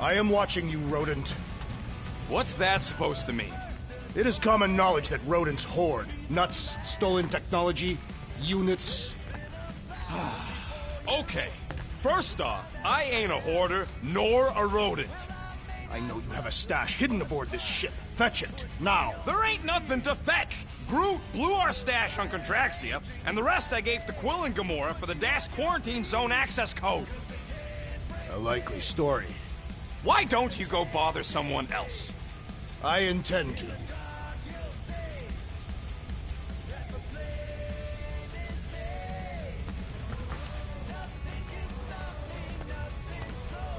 I am watching you, rodent. What's that supposed to mean? It is common knowledge that rodents hoard nuts, stolen technology, units. Okay, first off, I ain't a hoarder nor a rodent. I know you have a stash hidden aboard this ship. Fetch it, now. There ain't nothing to fetch. Groot blew our stash on Contraxia, and the rest I gave to Quill and Gamora for the DAS quarantine zone access code. A likely story. Why don't you go bother someone else? I intend to.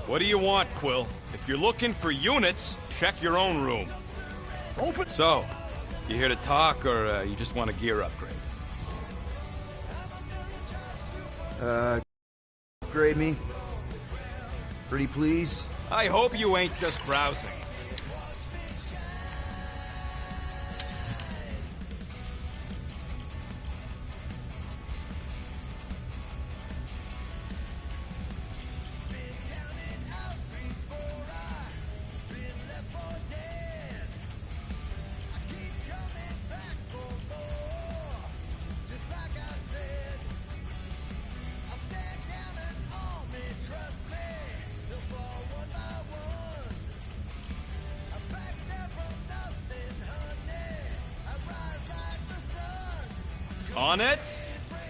What do you want, Quill? If you're looking for units, check your own room. Open. So, you here to talk, or you just want a gear upgrade? Upgrade me? Pretty please? I hope you ain't just browsing. On it,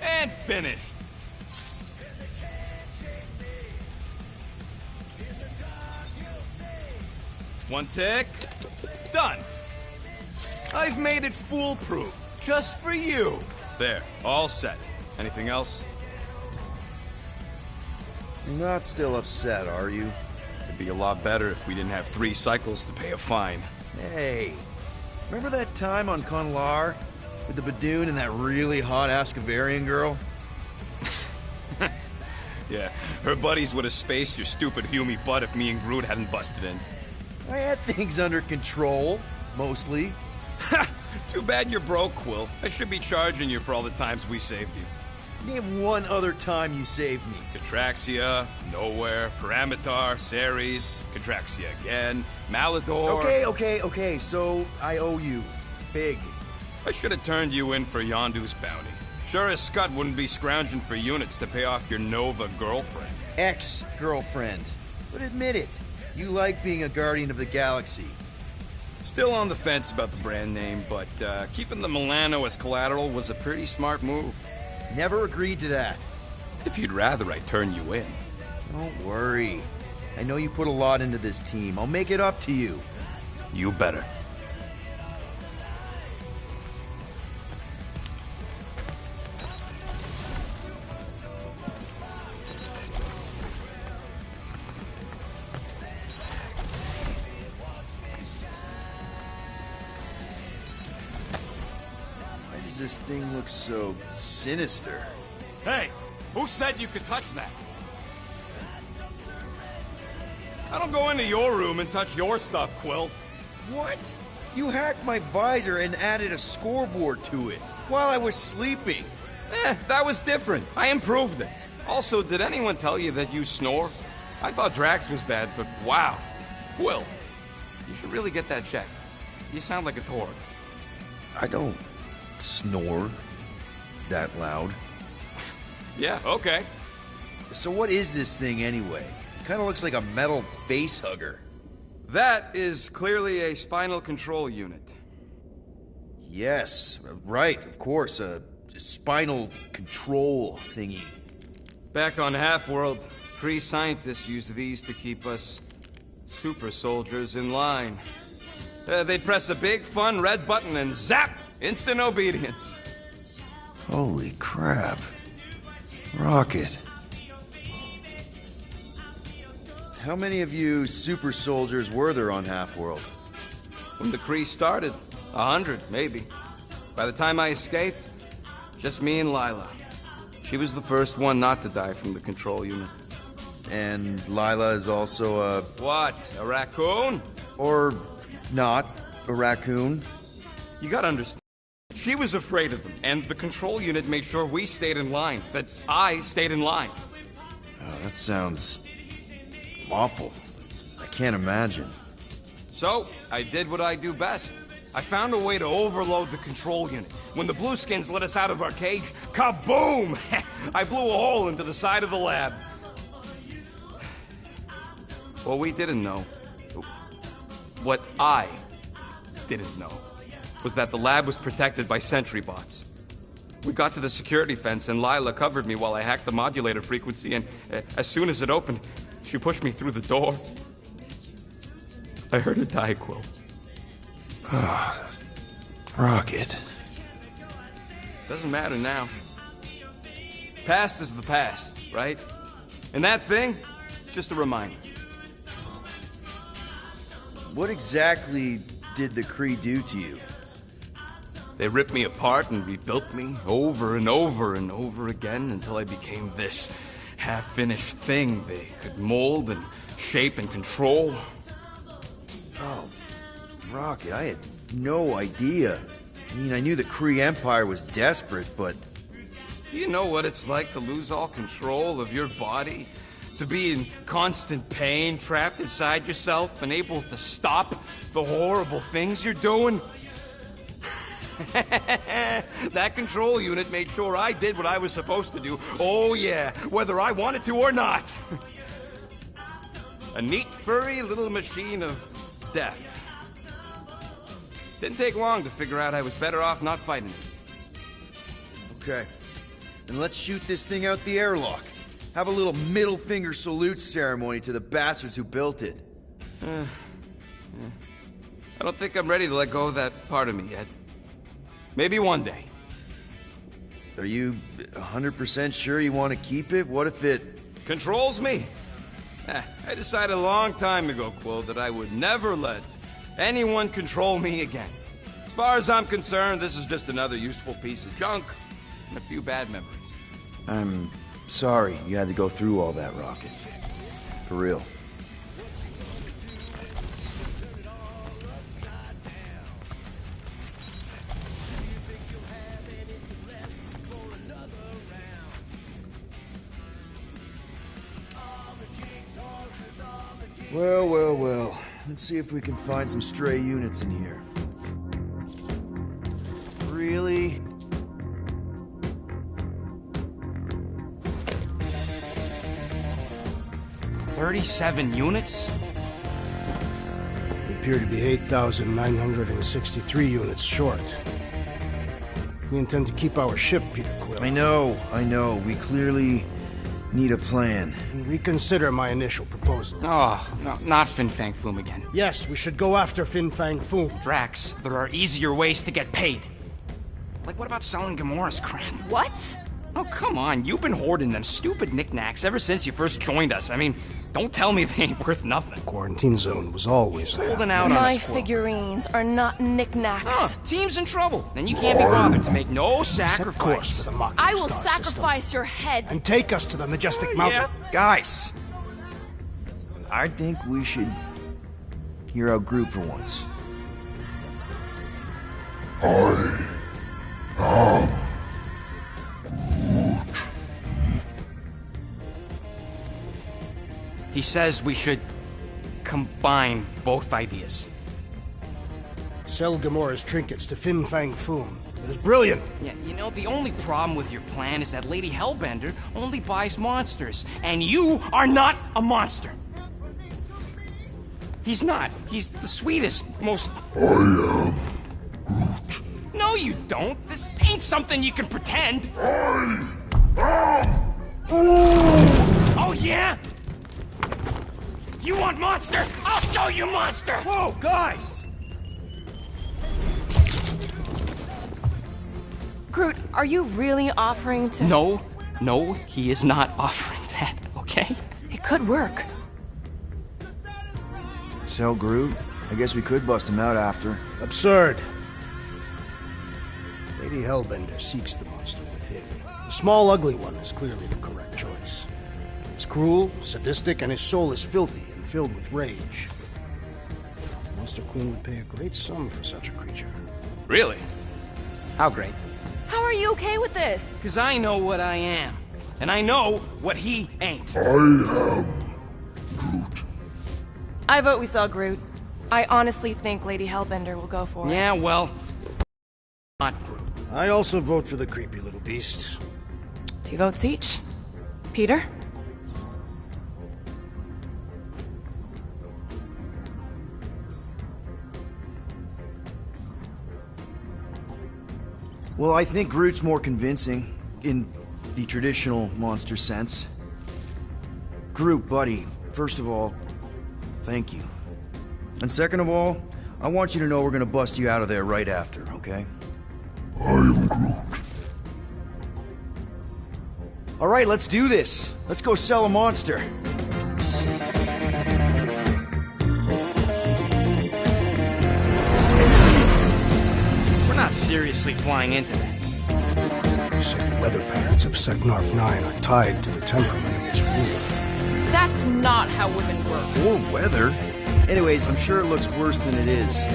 and finished. One tick, done. I've made it foolproof, just for you. There, all set. Anything else? You're not still upset, are you? It'd be a lot better if we didn't have 3 cycles to pay a fine. Hey, remember that time on Conlar? With the Badoon and that really hot Ascavarian girl? Yeah, her buddies would have spaced your stupid Hume butt if me and Groot hadn't busted in. I had things under control, mostly. Ha! Too bad you're broke, Quill. I should be charging you for all the times we saved you. Name one other time you saved me. Contraxia, Nowhere, Paramitar, Ceres, Contraxia again, Malador... Okay, so I owe you. Big. I should have turned you in for Yondu's bounty. Sure as Scott wouldn't be scrounging for units to pay off your Nova girlfriend. Ex-girlfriend. But admit it, you like being a Guardian of the Galaxy. Still on the fence about the brand name, but keeping the Milano as collateral was a pretty smart move. Never agreed to that. If you'd rather, I'd turn you in. Don't worry. I know you put a lot into this team. I'll make it up to you. You better. This thing looks so sinister. Hey, who said you could touch that? I don't go into your room and touch your stuff, Quill. What? You hacked my visor and added a scoreboard to it while I was sleeping. That was different. I improved it. Also, did anyone tell you that you snore? I thought Drax was bad, but wow. Quill, you should really get that checked. You sound like a Torg. I don't snore that loud. Yeah, okay. So what is this thing anyway? It kind of looks like a metal face hugger. That is clearly a spinal control unit. Yes, right, of course, a spinal control thingy. Back on Half-World, Kree scientists use these to keep us super soldiers in line. They'd press a big, fun red button and zap! Instant obedience. Holy crap. Rocket. How many of you super soldiers were there on Half-World? When the Kree started, 100, maybe. By the time I escaped, just me and Lila. She was the first one not to die from the control unit. And Lila is also a... What, a raccoon? Or not a raccoon? You gotta understand. She was afraid of them, and the control unit made sure we stayed in line, that I stayed in line. Oh, that sounds awful. I can't imagine. So, I did what I do best. I found a way to overload the control unit. When the Blueskins let us out of our cage, kaboom! I blew a hole into the side of the lab. What we didn't know, what I didn't know, was that the lab was protected by sentry bots. We got to the security fence and Lila covered me while I hacked the modulator frequency, and as soon as it opened, she pushed me through the door. I heard her die, Quill. Rocket. Doesn't matter now. Past is the past, right? And that thing, just a reminder. What exactly did the Kree do to you? They ripped me apart and rebuilt me over and over and over again until I became this half-finished thing they could mold and shape and control. Oh, Rocket, I had no idea. I mean, I knew the Kree Empire was desperate, but... Do you know what it's like to lose all control of your body? To be in constant pain, trapped inside yourself, unable to stop the horrible things you're doing? That control unit made sure I did what I was supposed to do. Oh yeah, whether I wanted to or not. A neat, furry little machine of death. Didn't take long to figure out I was better off not fighting it. Okay. Then let's shoot this thing out the airlock. Have a little middle finger salute ceremony to the bastards who built it. I don't think I'm ready to let go of that part of me yet. Maybe one day. Are you 100% sure you want to keep it? What if it... Controls me? I decided a long time ago, Quill, that I would never let anyone control me again. As far as I'm concerned, this is just another useful piece of junk and a few bad memories. I'm sorry you had to go through all that, Rocket. For real. Well, well, well. Let's see if we can find some stray units in here. Really? $37 units? We appear to be 8,963 units short. If we intend to keep our ship, Peter Quill... I know. We clearly need a plan. And reconsider my initial proposal. Oh, no, not Fin Fang Foom again. Yes, we should go after Fin Fang Foom. Drax, there are easier ways to get paid. Like, what about selling Gamora's crap? What? Oh, come on. You've been hoarding them stupid knickknacks ever since you first joined us. I mean, don't tell me they ain't worth nothing. Quarantine zone was always there. Holding out on My us, Quill. figurines are not knickknacks. Team's in trouble. Then you can't be bothered to make no Set course sacrifice. for the Mach I will Star sacrifice system your head. and take us to the majestic mountain. Guys! I think we should hear out Groot for once. He says we should combine both ideas. Sell Gamora's trinkets to Fin Fang Foom. It is brilliant. Yeah, you know, the only problem with your plan is that Lady Hellbender only buys monsters, and you are not a monster. He's not. He's the sweetest, most... I am Groot. No, you don't. This ain't something you can pretend. Oh, yeah? You want monster? I'll show you monster! Whoa, guys! Groot, are you really offering to... No, he is not offering that, okay? It could work. Sell Groot? I guess we could bust him out after. Absurd. Lady Hellbender seeks the monster within. The small, ugly one is clearly the correct choice. It's cruel, sadistic, and his soul is filthy and filled with rage. Monster Queen would pay a great sum for such a creature. Really? How great? How are you okay with this? Because I know what I am. And I know what he ain't. I vote we sell Groot. I honestly think Lady Hellbender will go for it. Yeah, well, not Groot. I also vote for the creepy little beast. 2 votes each. Peter? Well, I think Groot's more convincing, in the traditional monster sense. Groot, buddy, first of all, thank you. And second of all, I want you to know we're gonna bust you out of there right after, okay? I am Groot. Alright, let's do this. Let's go sell a monster. We're not seriously flying into that. You say the weather patterns of Seknarf 9 are tied to the temperament of its ruler. That's not how women work. Or weather. Anyways, I'm sure it looks worse than it is.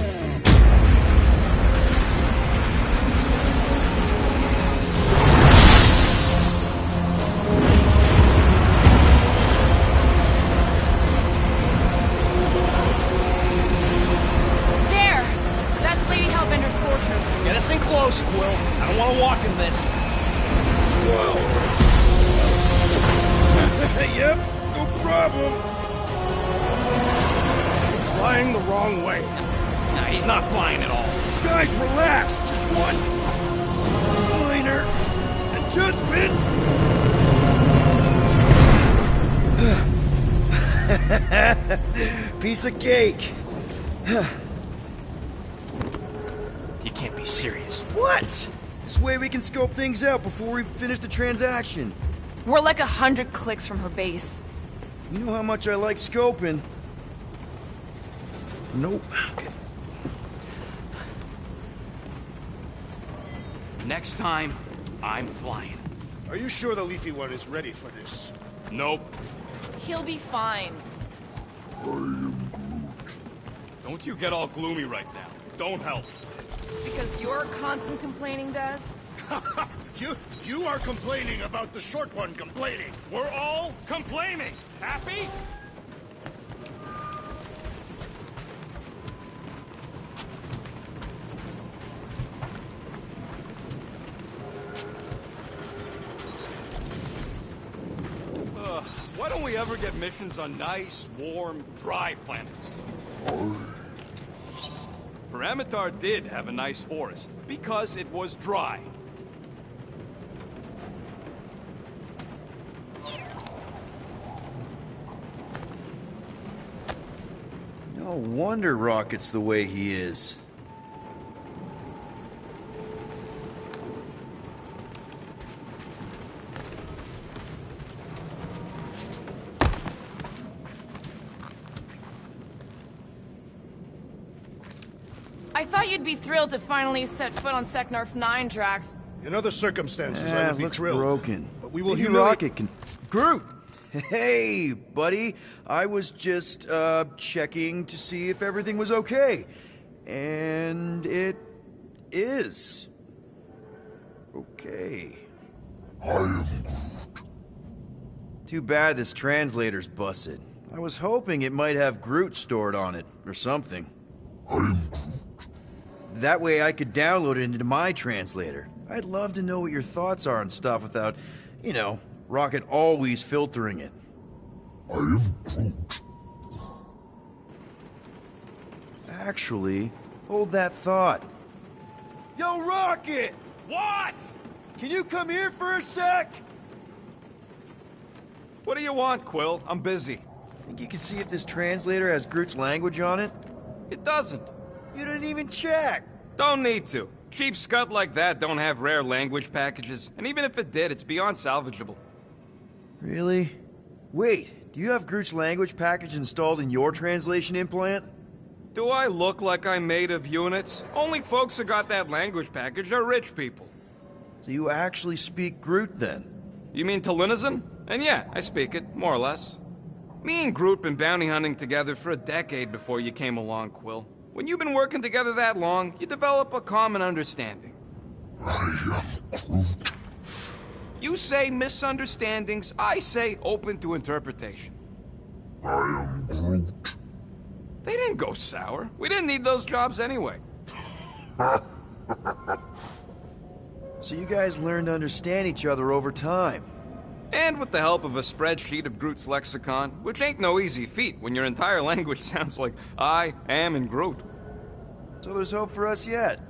There! That's Lady Hellbender's fortress. Get us in close, Quill. I don't want to walk in this. Yep, no problem. Flying the wrong way. Nah, he's not flying at all. Guys, relax. Just one minor adjustment. Piece of cake. You can't be serious. What? This way we can scope things out before we finish the transaction. We're like 100 clicks from her base. You know how much I like scoping. Nope. Okay. Next time, I'm flying. Are you sure the Leafy One is ready for this? Nope. He'll be fine. Don't you get all gloomy right now. Don't help. Because you're constant complaining, Des? You are complaining about the short one complaining. We're all complaining. Happy? Why don't we ever get missions on nice, warm, dry planets? Paramitar did have a nice forest, because it was dry. No wonder Rocket's the way he is. I thought you'd be thrilled to finally set foot on Seknarf 9, Drax. In other circumstances, I would be looks thrilled. broken. But we will Maybe humiliate... Rocket can... Groot! Hey, buddy. I was just, checking to see if everything was okay. And it is. Okay. I am Groot. Too bad this translator's busted. I was hoping it might have Groot stored on it, or something. I am Groot. That way I could download it into my translator. I'd love to know what your thoughts are on stuff without, you know, Rocket always filtering it. I am Groot. Actually, hold that thought. Yo, Rocket! What? Can you come here for a sec? What do you want, Quill? I'm busy. Think you can see if this translator has Groot's language on it? It doesn't. You didn't even check. Don't need to. Cheap scud like that don't have rare language packages, and even if it did, it's beyond salvageable. Really? Wait, do you have Groot's language package installed in your translation implant? Do I look like I'm made of units? Only folks who got that language package are rich people. So you actually speak Groot then? You mean Talinisan? And yeah, I speak it, more or less. Me and Groot been bounty hunting together for a decade before you came along, Quill. When you've been working together that long, you develop a common understanding. I am Groot. You say misunderstandings, I say open to interpretation. I am Groot. They didn't go sour. We didn't need those jobs anyway. So you guys learned to understand each other over time. And with the help of a spreadsheet of Groot's lexicon, which ain't no easy feat when your entire language sounds like I am in Groot. So there's hope for us yet.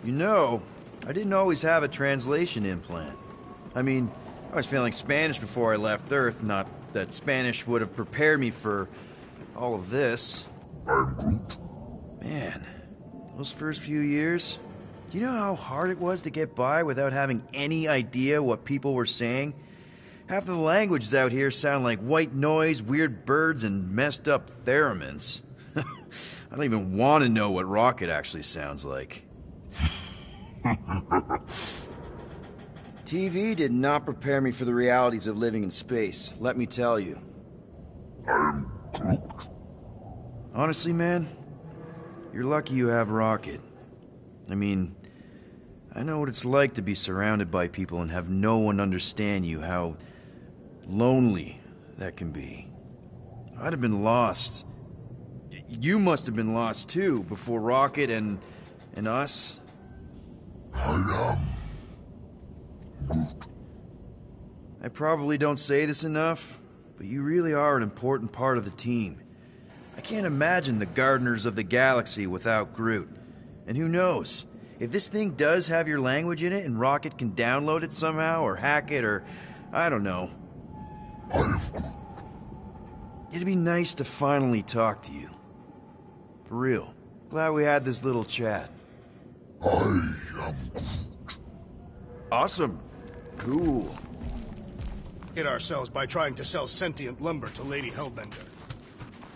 You know, I didn't always have a translation implant. I mean, I was feeling Spanish before I left Earth, not that Spanish would have prepared me for all of this. Man, those first few years, do you know how hard it was to get by without having any idea what people were saying? Half of the languages out here sound like white noise, weird birds, and messed up theremins. I don't even want to know what Rocket actually sounds like. TV did not prepare me for the realities of living in space, let me tell you. Honestly, man, you're lucky you have Rocket. I mean, I know what it's like to be surrounded by people and have no one understand you, how lonely that can be. I'd have been lost. You must have been lost too, before Rocket and us. I probably don't say this enough, but you really are an important part of the team. I can't imagine the Gardeners of the Galaxy without Groot. And who knows, if this thing does have your language in it and Rocket can download it somehow or hack it or I don't know. It'd be nice to finally talk to you. For real. Glad we had this little chat. Awesome. Cool. Hit ourselves by trying to sell sentient lumber to Lady Hellbender.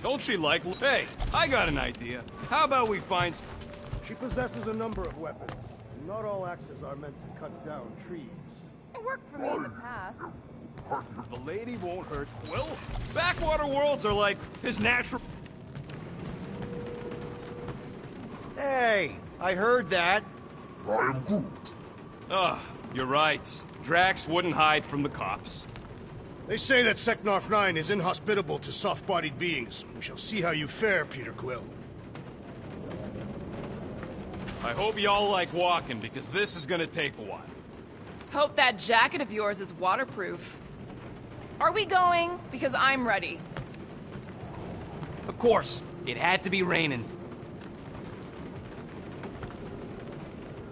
Don't she like... Hey, I got an idea. How about we find... She possesses a number of weapons. Not all axes are meant to cut down trees. It worked for me in the past. The lady won't hurt Quill. Backwater worlds are like his natural... Hey, I heard that. You're right. Drax wouldn't hide from the cops. They say that Seknarf 9 is inhospitable to soft-bodied beings. We shall see how you fare, Peter Quill. I hope y'all like walking, because this is gonna take a while. Hope that jacket of yours is waterproof. Are we going? Because I'm ready. Of course. It had to be raining.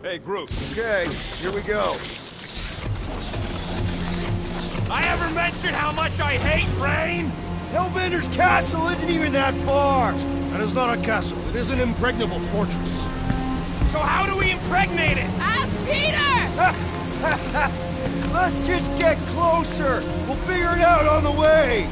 Hey, Groot. Okay, here we go. I ever mentioned how much I hate rain? Hellbender's castle isn't even that far. That is not a castle. It is an impregnable fortress. So how do we impregnate it? Ask Peter! Let's just get closer. We'll figure it out on the way.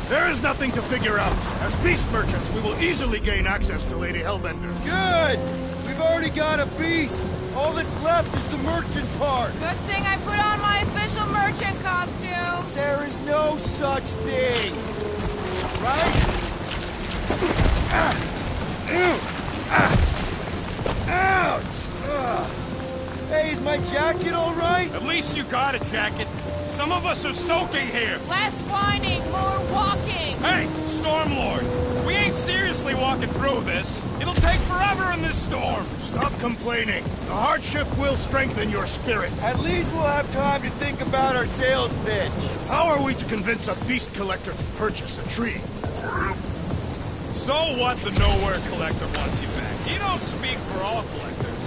There is nothing to figure out. As beast merchants, we will easily gain access to Lady Hellbender. Good. We've already got a beast. All that's left is the merchant part. Good thing I put on my official merchant costume. There is no such thing. Right? Ouch! Hey, is my jacket all right? At least you got a jacket. Some of us are soaking here. Less whining, more walking. Hey, Stormlord. We ain't seriously walking through this. It'll take forever in this storm. Stop complaining. The hardship will strengthen your spirit. At least we'll have time to think about our sales pitch. How are we to convince a beast collector to purchase a tree? So what the Nowhere Collector wants you back? He don't speak for all collectors.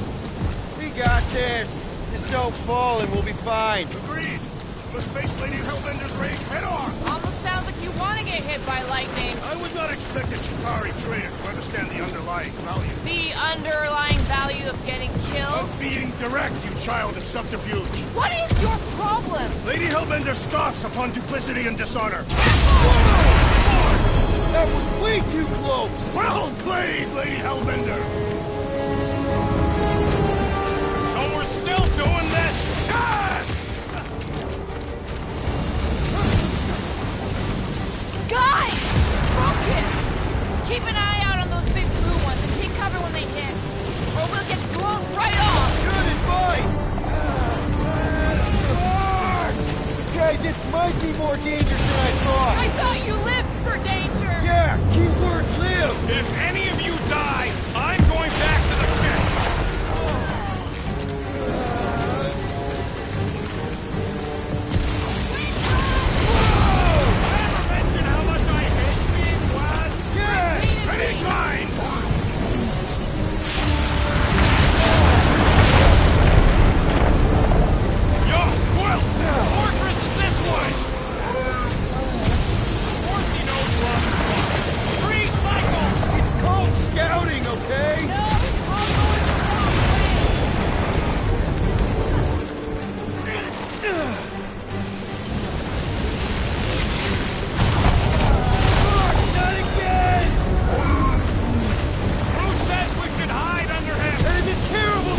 We got this. Just don't fall and we'll be fine. Agreed. We must face Lady Hellbender's rage head on. Almost sounds like you want to get hit by lightning. I would not expect a Chitauri trader to understand the underlying value. The underlying value of getting killed? Of being direct, you child of subterfuge. What is your problem? Lady Hellbender scoffs upon duplicity and dishonor. That was way too close. Well played, Lady Hellbender. So we're still doing this? Yes! Guys! Focus! Keep an eye out on those big blue ones and take cover when they hit. Or we'll get blown right off! This might be more dangerous than I thought! I thought you lived for danger! Yeah, keyword live! If any of you die, I'm going back to the ship! Ever mention how much I hate being lads? Yes! Ready, shine! Yo, Quill! Fortress is this way! Of course he knows love and fun. 3 cycles! It's called scouting, okay? No, I'm going the wrong way! Not again! Groot says we should hide under him! That is a terrible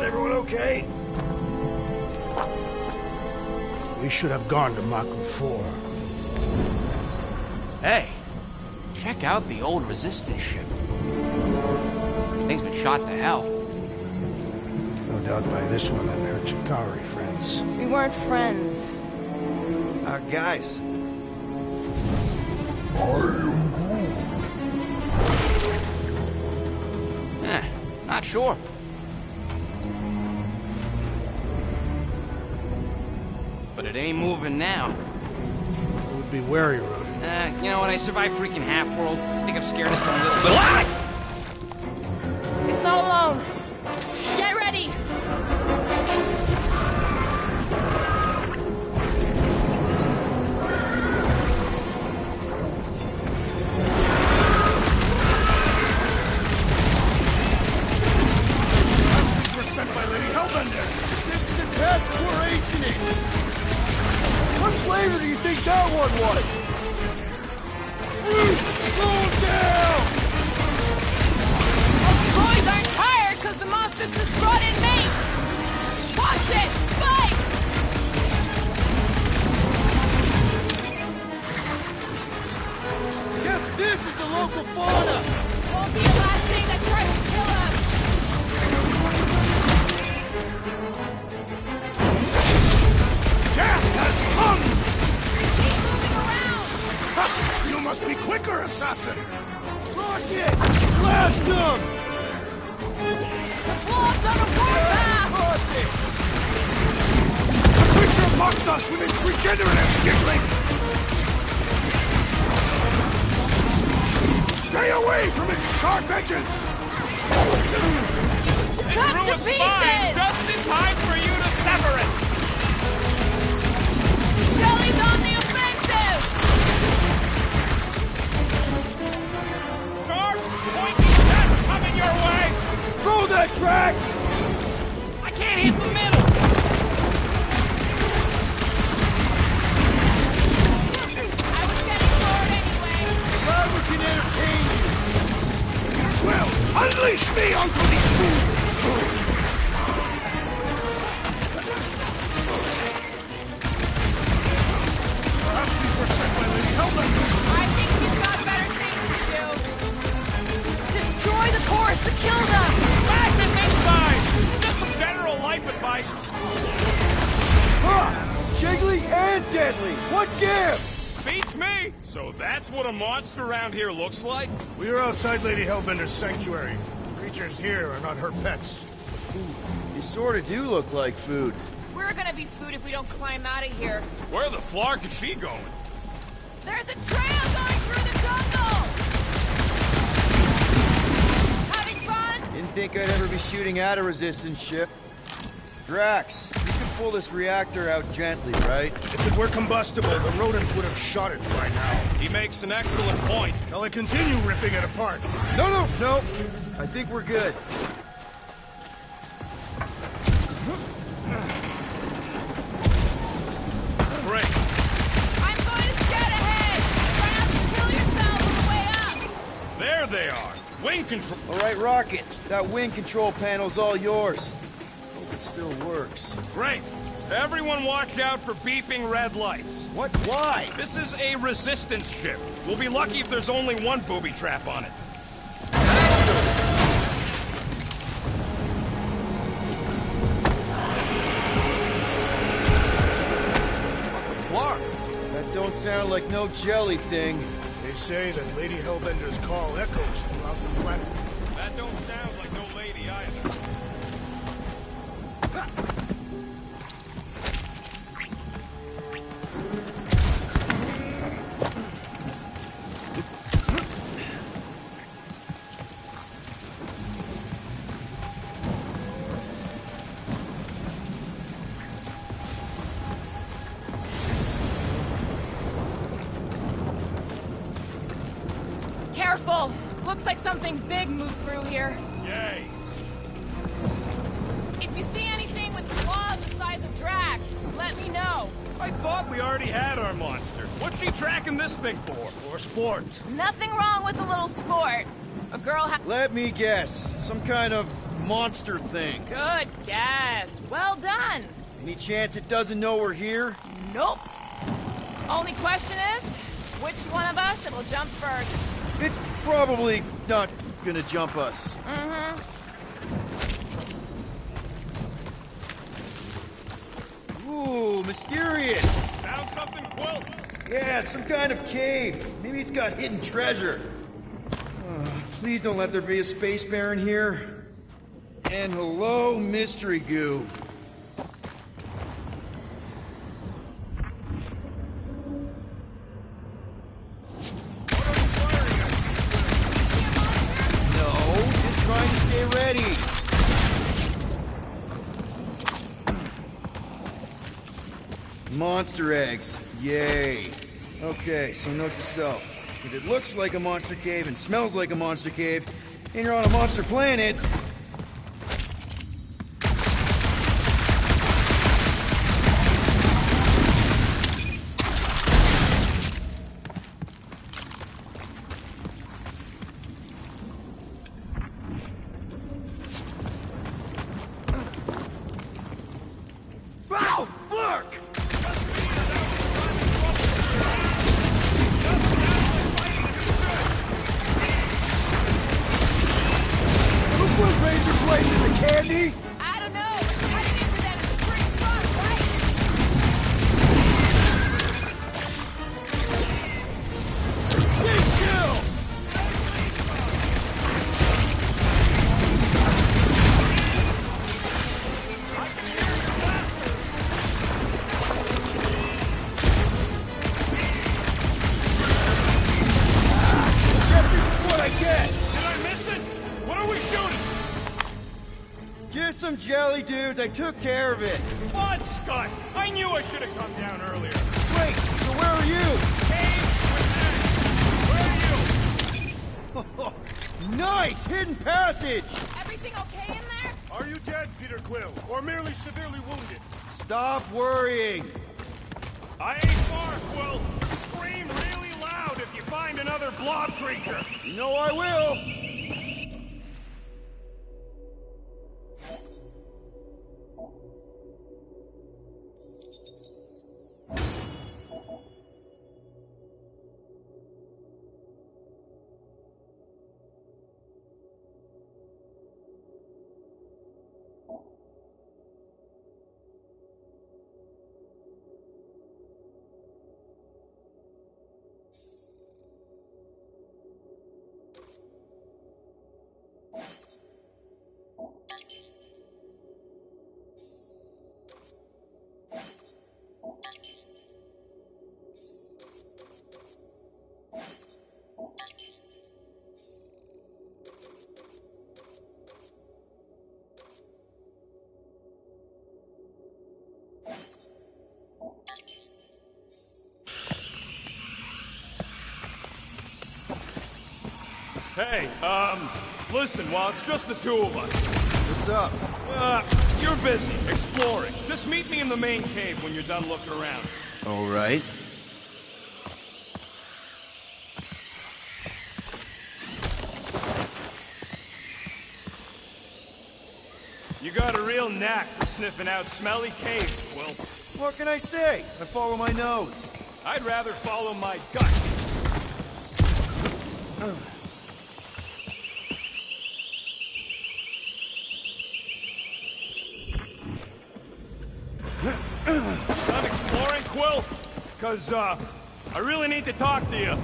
Everyone okay? We should have gone to Mako 4. Hey, check out the old Resistance ship. Thing's been shot to hell. No doubt by this one and her Chitauri friends. We weren't friends. Guys. Not sure. But it ain't moving now. It would be wary, Rodent. You know what? I survived freaking Half-World. I think I'm scared of some little... It's not alone. Get ready! We're sent by Lady Hellbender! This is a test we're acing it! What flavor do you think that one was? Slow down! Droids aren't tired because the monsters just brought in mates! Watch it! Spikes! Guess this is the local fauna! Won't be the last thing that tries to kill us! Death has come! Keep moving around! You must be quicker, assassin! Rocket! Blast him! Blob's on a warpath! Rocket! The creature mocks us with its regenerative jiggling! Stay away from its sharp edges! Cut Through to a spine, pieces! just in time for you to sever it! Jelly's on the offensive! Sharp, pointy steps coming your way! Throw that, Drax! I can't hit the middle! I was getting bored anyway. Glad we can entertain you! Well, unleash me onto these fools! Perhaps these were sent by Lady Hellbender! I think we've got better things to do. Destroy the cores to kill them! Smash them inside! Just some general life advice! Ha! Jiggly and deadly! What gives? Beats me! So that's what a monster around here looks like? We are outside Lady Hellbender's sanctuary. Creatures here are not her pets. You sort of do look like food. We're gonna be food if we don't climb out of here. Where the flark is she going? There's a trail going through the jungle! Having fun? Didn't think I'd ever be shooting at a resistance ship. Drax, you can pull this reactor out gently, right? If it were combustible, the rodents would have shot it by now. He makes an excellent point. Shall I continue ripping it apart? No. I think we're good. Great. I'm going to scout ahead! Try not to kill yourself on the way up! There they are. Wing control. All right, Rocket. That wing control panel's all yours. Hope it still works. Great. Everyone watch out for beeping red lights. What? Why? This is a resistance ship. We'll be lucky if there's only one booby trap on it. Flark. That don't sound like no jelly thing. They say that Lady Hellbender's call echoes throughout the planet. That don't sound like no lady either. Careful! Looks like something big moved through here. Yay. If you see anything with claws the size of Drax, let me know. I thought we already had our monster. What's she tracking this thing for? For sport. Nothing wrong with a little sport. A girl Let me guess. Some kind of monster thing. Good guess. Well done. Any chance it doesn't know we're here? Nope. Only question is, which one of us will jump first? It's probably not gonna jump us. Ooh, mysterious. Found something, Quill? Yeah, some kind of cave. Maybe it's got hidden treasure. Please don't let there be a space baron here. And hello, mystery goo. No, just trying to stay ready. Monster eggs. Yay. Okay, so note to self. If it looks like a monster cave and smells like a monster cave, and you're on a monster planet... Ow! Fuck! Who put Razor Blades in the candy? I don't know. Cutting into them is a pretty strong fight. Stay still! Guess this is what I get! Did I miss it? What are we shooting? Just some jelly dudes, I took care of it. Blood Scott! I knew I should have come down earlier. Wait, so where are you? Where are you? Nice! Hidden passage! Everything okay in there? Are you dead, Peter Quill, or merely severely wounded? Stop worrying! I ain't far, Quill. Scream really loud if you find another blob creature. You know I will! Hey, listen, while it's just the two of us, What's up? you're busy exploring. Just meet me in the main cave when you're done looking around. All right. You got a real knack for sniffing out smelly caves, Quill. What can I say? I follow my nose. I'd rather follow my gut. Done exploring, Quill? 'Cause, I really need to talk to you.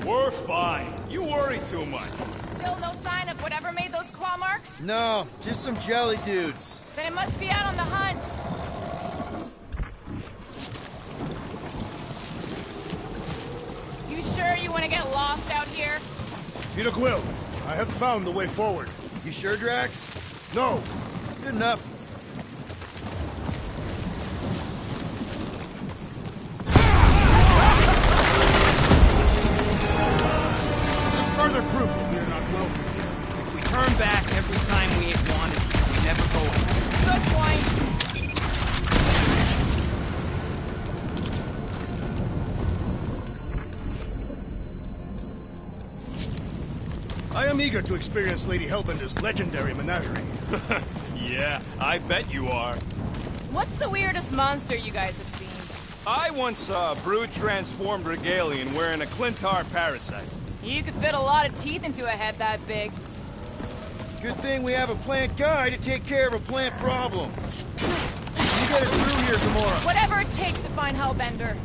We're fine. You worry too much. Still no sign of whatever made those claw marks? No, just some jelly dudes. Then it must be out on the hunt. You sure you want to get lost out here? Peter Quill, I have found the way forward. You sure, Drax? No, Good enough. there's further proof that we are not welcome here. If we turn back every time we ain't wanted, we never go anywhere. Good point. I am eager to experience Lady Hellbender's legendary menagerie. Yeah, I bet you are. What's the weirdest monster you guys have seen? I once saw a brood-transformed Regalian wearing a Clintar parasite. You could fit a lot of teeth into a head that big. Good thing we have a plant guy to take care of a plant problem. You get us through here, Gamora. Whatever it takes to find Hellbender.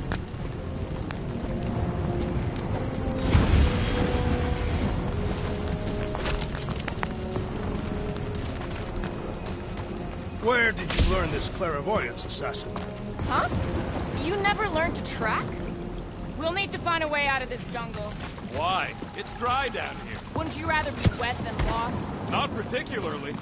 Where did you learn this clairvoyance, assassin? Huh? You never learned to track? We'll need to find a way out of this jungle. Why? It's dry down here. Wouldn't you rather be wet than lost? Not particularly.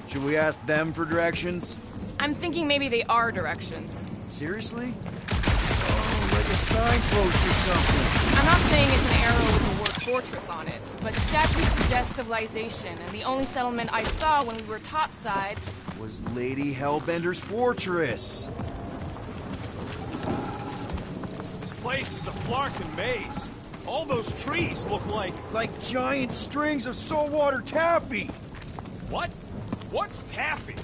Should we ask them for directions? I'm thinking maybe they are directions. Seriously? Oh, like a signpost or something. I'm not saying it's an arrow with the word fortress on it, but statues suggest civilization, and the only settlement I saw when we were topside... Was Lady Hellbender's fortress. This place is a Flarkin maze. All those trees look like... Like giant strings of saltwater taffy. What? What's taffy?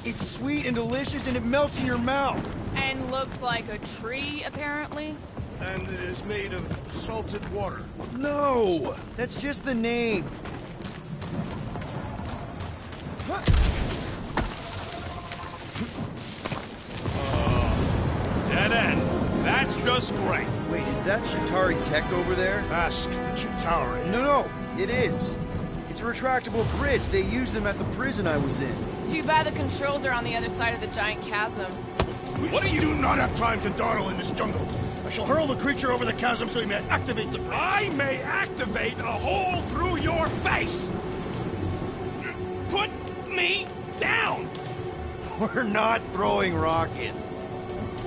It's sweet and delicious and it melts in your mouth. And looks like a tree, apparently. And it is made of salted water. No, that's just the name. Dead end. That's just great. Wait, is that Shatari tech over there? Ask the Chitauri. No, it is. It's a retractable bridge. They used them at the prison I was in. Too bad the controls are on the other side of the giant chasm. What do you do not have time to dawdle in this jungle? I shall hurl the creature over the chasm so he may activate the bridge. I may activate a hole through your face! Put me down! We're not throwing rockets.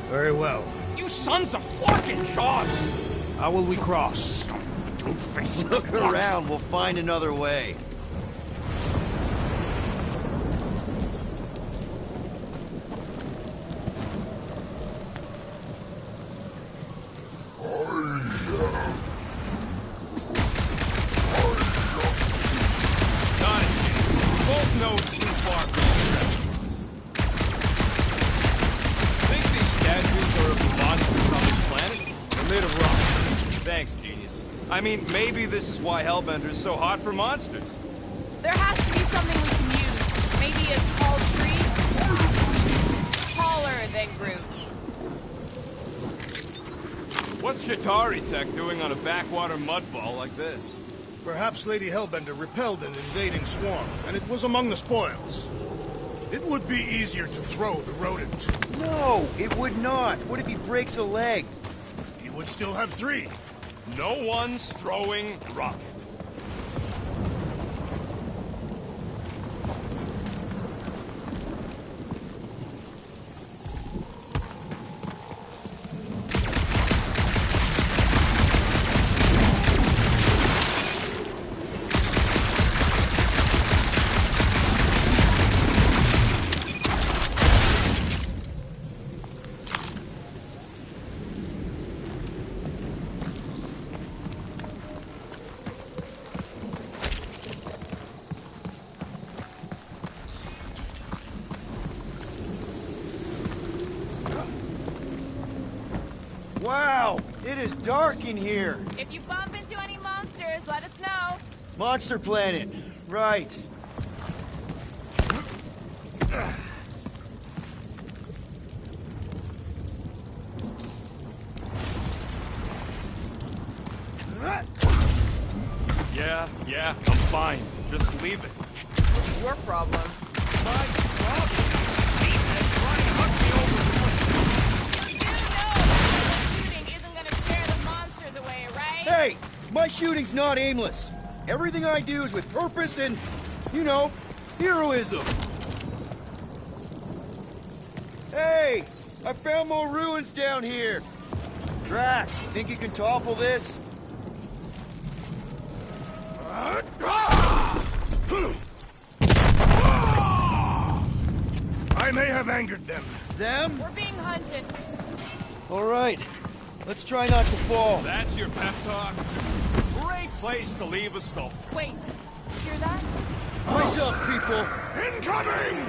Very well. You sons of fucking shogs! How will we cross? Don't face Look around, we'll find another way. Both know it's too far from the Think these statues are of the monsters on this planet? They're made of rock. Thanks, genius. I mean, maybe this is why Hellbender's so hot for monsters. There has to be something we can use. Maybe a tall tree? Taller than Groot. What's Chitauri Tech doing on a backwater mudball like this? Perhaps Lady Hellbender repelled an invading swarm, and it was among the spoils. It would be easier to throw the rodent. No, it would not. What if he breaks a leg? He would still have 3. No one's throwing rocket. Wow, it is dark in here. If you bump into any monsters, let us know. Monster Planet, right. Yeah, I'm fine. Just leave it. What's your problem? My problem? Meathead trying to huck me over the You know, shooting isn't gonna scare the monsters away, right? Hey, my shooting's not aimless. Everything I do is with purpose and, you know, heroism. Hey, I found more ruins down here. Drax, think you can topple this? I may have angered them. Them? We're being hunted. All right, let's try not to fall. That's your pep talk? Great place to leave a sculpture. Wait, hear that? Rise up, people. Incoming!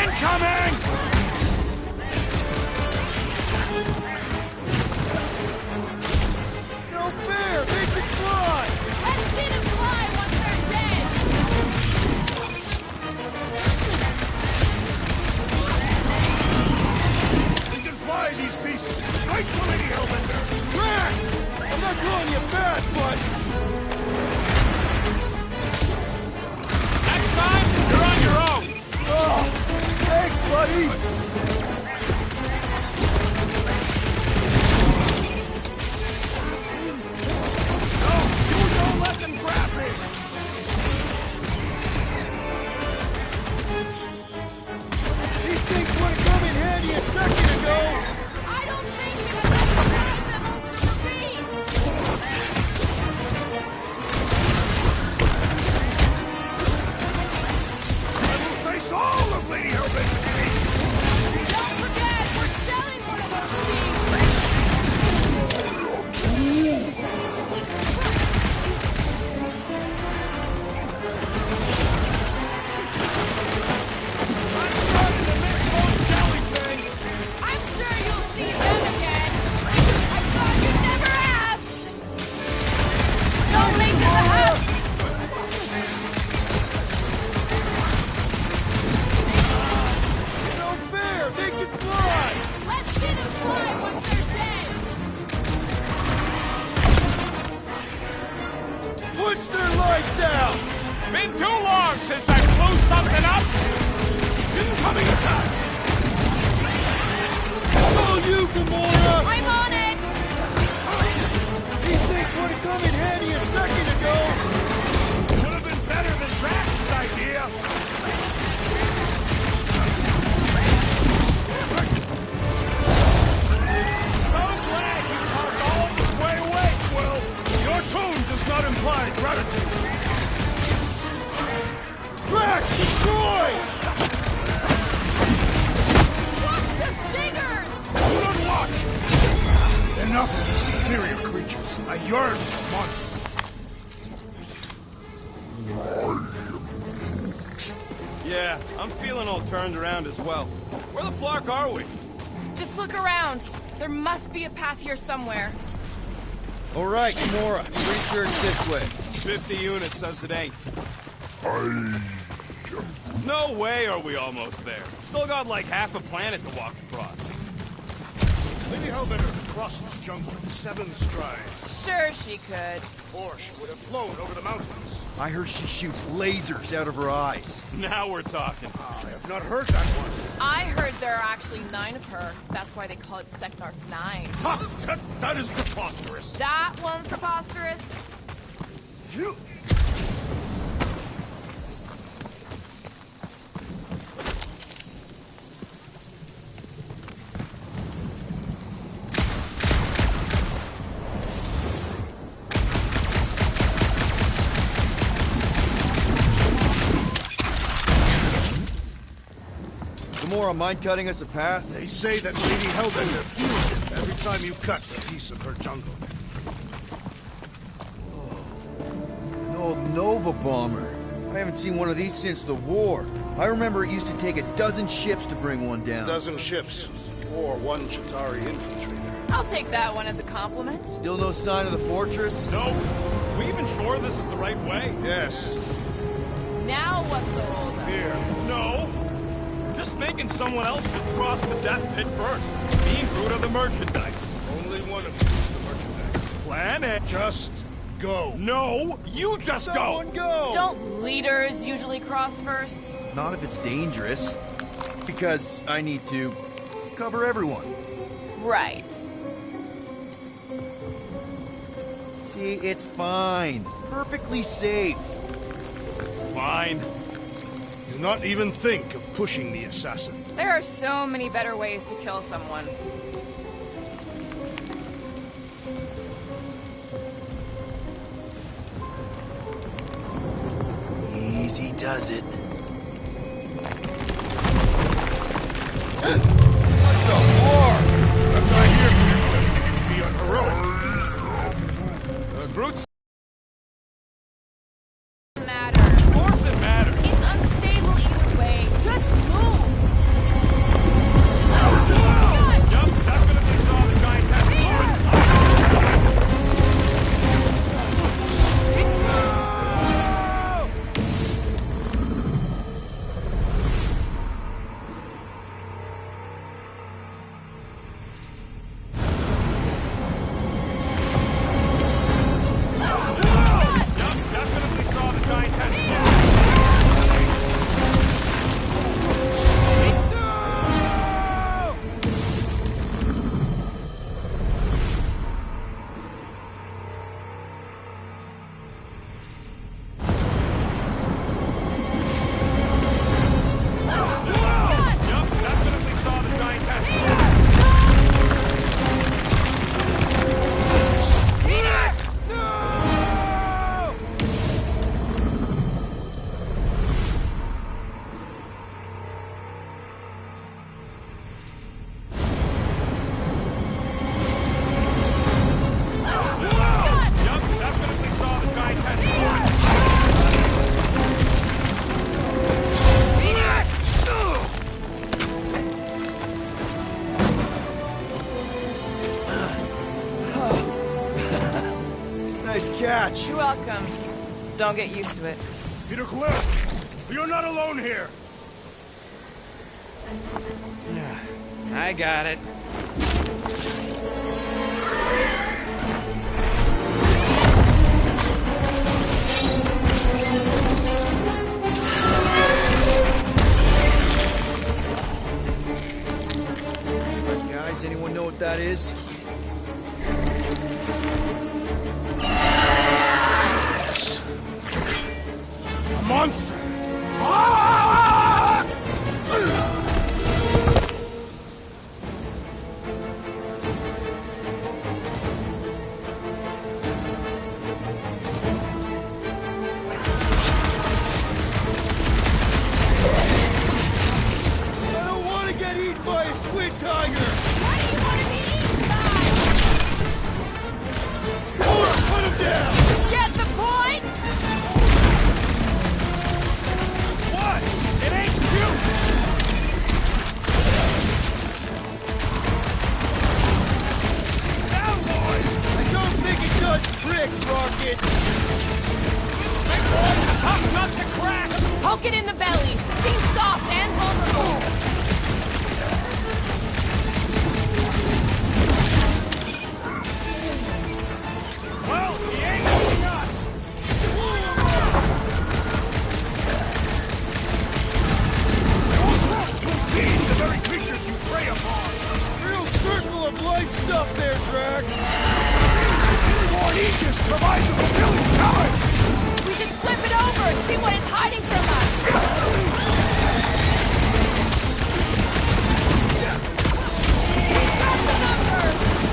Incoming! No fair, they can fly! Let's see them fly once they're dead! We can fly these beasts right to Lady Hellbender! Drax! I'm not calling you bad, but... Next time, you're on your own! Oh, thanks, buddy! Don't let them grab me! These things would have come in handy a second ago! I don't think we can let them grab them over the ravine! I will face all of Lady Hellbender's enemies! Don't forget, we're selling one of those things! I'm sure you'll see them again! I thought you'd never ask! Don't make them up! No fair, they can fly! Let's see them fly once they're dead! Punch their lights out! Been too long since I blew something up! Incoming attack! It's all you, Gamora! I'm on it! These things would have come in handy a second ago! Would have been better than Drax's idea! So glad you parked all this way away, Quill! Your tone does not imply gratitude! Drax, destroy! Watch the stingers! Do not watch! Enough of these inferior creatures. I yearn to mark them. Yeah, I'm feeling all turned around as well. Where the flark are we? Just look around. There must be a path here somewhere. All right, Gamora. Pretty sure it's this way. 50 units says it ain't. No way are we almost there. Still got like half a planet to walk across. Lady Hellbender could cross this jungle in 7 strides. Sure she could. Or she would have flown over the mountains. I heard she shoots lasers out of her eyes. Now we're talking. I have not heard that one. I heard there are actually 9 of her. That's why they call it Seknarf 9. Ha! That is preposterous. That one's preposterous. You... Gamora, mind cutting us a path? They say that Lady Hellbender feels it every time you cut a piece of her jungle. An old Nova bomber. I haven't seen one of these since the war. I remember it used to take 12 ships to bring one down. 12 ships, or 1 Chitauri infiltrator. I'll take that one as a compliment. Still no sign of the fortress? No. We even sure this is the right way? Yes. Now what's the holdup? Fear. No. Just thinking someone else should cross the death pit first. Me and Groot are the merchandise. Only one of you is the merchandise. Plan it. Just go. No, you just Someone go! Don't leaders usually cross first? Not if it's dangerous. Because I need to cover everyone. Right. See, it's fine. Perfectly safe. Fine. Do not even think of pushing the assassin. There are so many better ways to kill someone. Easy does it. What the war? But I hear be unheroic. Groot's... Matter. Of course it matters. It's unstable either way. Just move. Yup, definitely saw the giant head moving. Yup, definitely saw the giant head moving. Yup, definitely saw the giant head moving. Yup, definitely saw the giant head moving. Nice catch. You're welcome. Don't get used to it. Peter Quill, you're not alone here. I got it. Guys, anyone know what that is? A monster. I don't want to get eaten by a squid tiger! Why do you want to be eaten by? Gamora, put him down! Get the point? Tough nut to crack! Poke it in the belly. Seems soft and vulnerable. Well, he ain't eating us! Feed the very creatures you prey upon! Real circle of life stuff there, Drax. Lord Aegis provides a fulfilling time! We should flip it over and see what it's hiding from us. Got the number!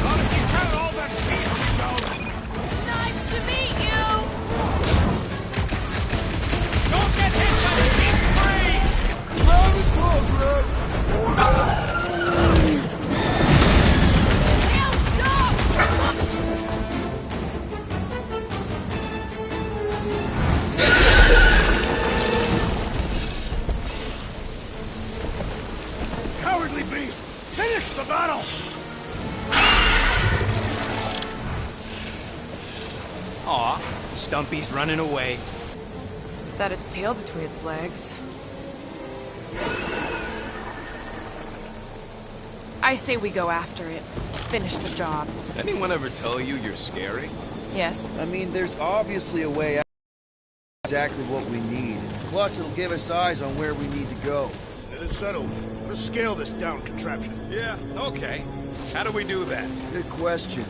Not if you count all that feet, you know. Nice to meet you. Don't get hit by the deep freeze! Round and progress. Tail, stop! Cowardly beast! Finish the battle! Aw, Stumpy's running away. That its tail between its legs. I say we go after it. Finish the job. Anyone ever tell you you're scary? Yes. I mean, there's obviously a way out. Exactly what we need. Plus, it'll give us eyes on where we need to go. It is settled. Let us scale this down contraption. Yeah, okay. How do we do that? Good question.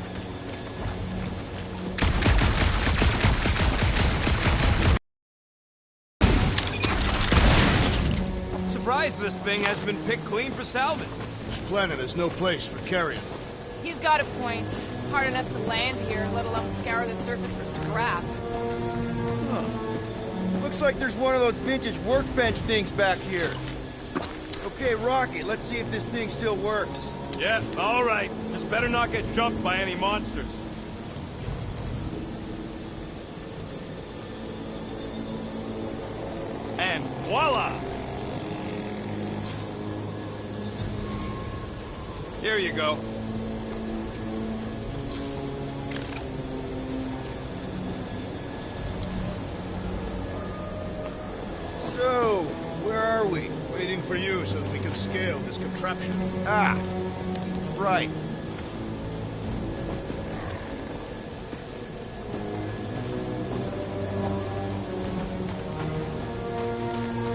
Surprised this thing hasn't been picked clean for salvage. This planet has no place for carrion. He's got a point. Hard enough to land here, let alone scour the surface for scrap. Looks like there's one of those vintage workbench things back here. Okay, Rocky, let's see if this thing still works. Yeah, all right. Just better not get jumped by any monsters. And voila! Here you go. So, where are we? Waiting for you so that we can scale this contraption. Ah, right.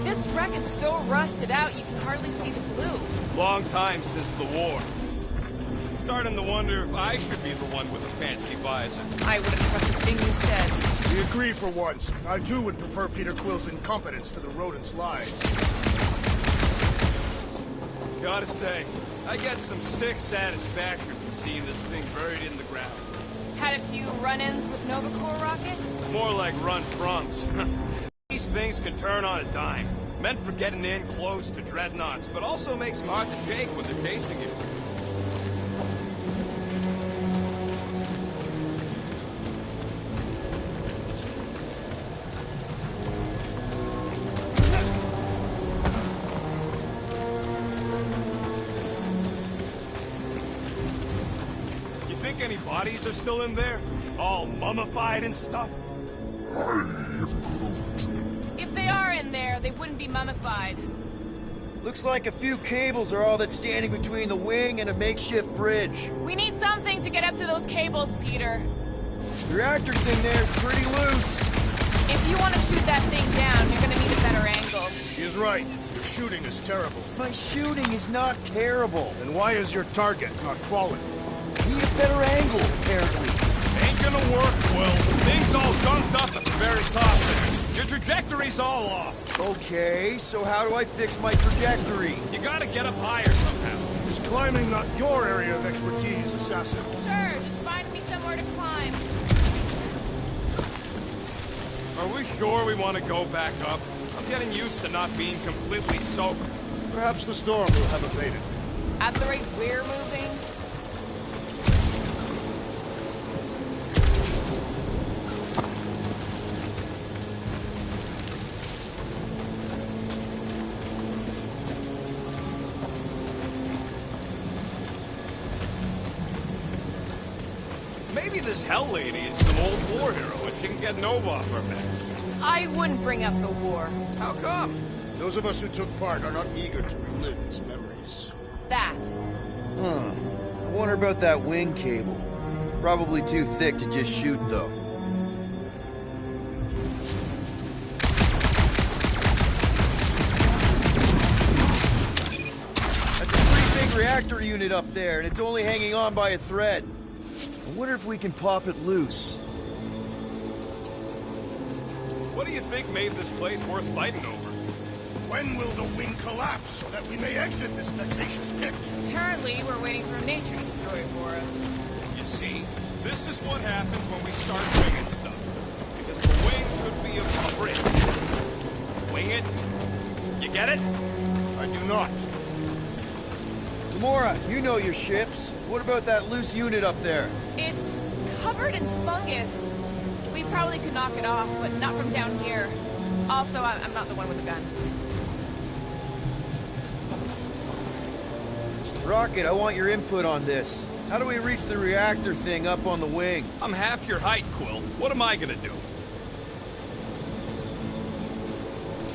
This wreck is so rusted out you can hardly see the blue. Long time since the war. Starting to wonder if I should be the one with a fancy visor. I wouldn't trust a thing you said. We agree for once. I too would prefer Peter Quill's incompetence to the rodent's lies. Gotta say, I get some sick satisfaction from seeing this thing buried in the ground. Had a few run-ins with Nova Corps rocket? More like run-froms. These things can turn on a dime. Meant for getting in close to dreadnoughts, but also makes them hard to shake when they're chasing you. You think any bodies are still in there? All mummified and stuff? If they are in there, they wouldn't be mummified. Looks like a few cables are all that's standing between the wing and a makeshift bridge. We need something to get up to those cables, Peter. The reactor thing there is pretty loose. If you want to shoot that thing down, you're gonna need a better angle. He is right. Your shooting is terrible. My shooting is not terrible. Then why is your target not falling? Need a better angle, apparently. Ain't gonna work, Will. Thing's all gunked up at the very top there. Your trajectory's all off. Okay, so how do I fix my trajectory? You gotta get up higher somehow. Is climbing not your area of expertise, Assassin? Sure, just find me somewhere to climb. Are we sure we want to go back up? I'm getting used to not being completely sober. Perhaps the storm will have abated. At the rate we're moving, Maybe this Hell Lady is some old war hero. if she can get Nova off our backs. I wouldn't bring up the war. How come? Those of us who took part are not eager to relive its memories. That. Huh. I wonder about that wing cable. Probably too thick to just shoot, though. That's a pretty big reactor unit up there, and it's only hanging on by a thread. I wonder if we can pop it loose. What do you think made this place worth fighting over? When will the wing collapse so that we may exit this vexatious pit? Apparently, we're waiting for nature to destroy it for us. You see, this is what happens when we start winging stuff. Because the wing could be a bridge. Wing it? You get it? I do not. Gamora, you know your ships. What about that loose unit up there? It's covered in fungus. We probably could knock it off, but not from down here. Also, I'm not the one with the gun. Rocket, I want your input on this. How do we reach the reactor thing up on the wing? I'm half your height, Quill. What am I gonna do?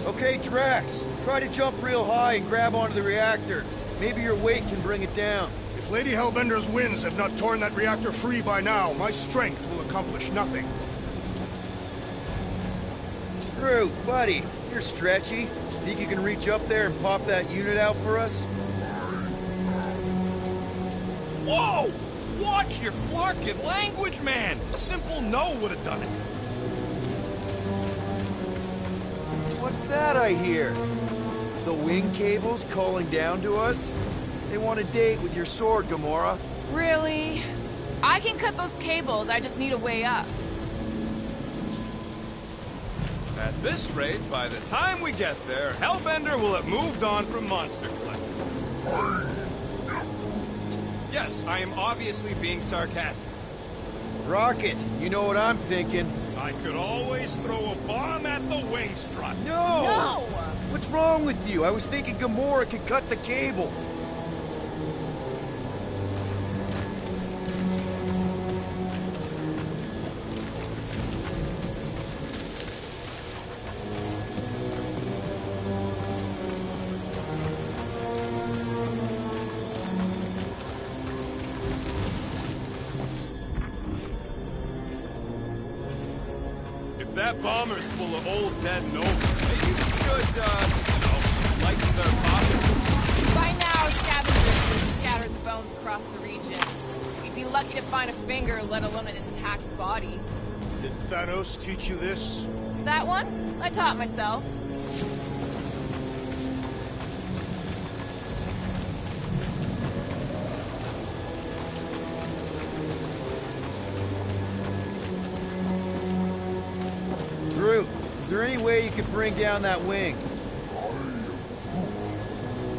Okay, Drax, try to jump real high and grab onto the reactor. Maybe your weight can bring it down. If Lady Hellbender's winds have not torn that reactor free by now, my strength will accomplish nothing. Groot, buddy, you're stretchy. Think you can reach up there and pop that unit out for us? Whoa! Watch your flarkin' language, man! A simple no would have done it. What's that I hear? The wing cables calling down to us? They want a date with your sword, Gamora. Really? I can cut those cables, I just need a way up. At this rate, by the time we get there, Hellbender will have moved on from Monster Cliff. Yes, I am obviously being sarcastic. Rocket, you know what I'm thinking. I could always throw a bomb at the wing strut. No! No! What's wrong with you? I was thinking Gamora could cut the cable. If that bomber's full of old dead Nova, maybe we should, lighten their pockets. By now, scavengers would have scattered the bones across the region. We'd be lucky to find a finger, let alone an intact body. Did Thanos teach you this? That one? I taught myself. Groot, is there any way you could bring down that wing?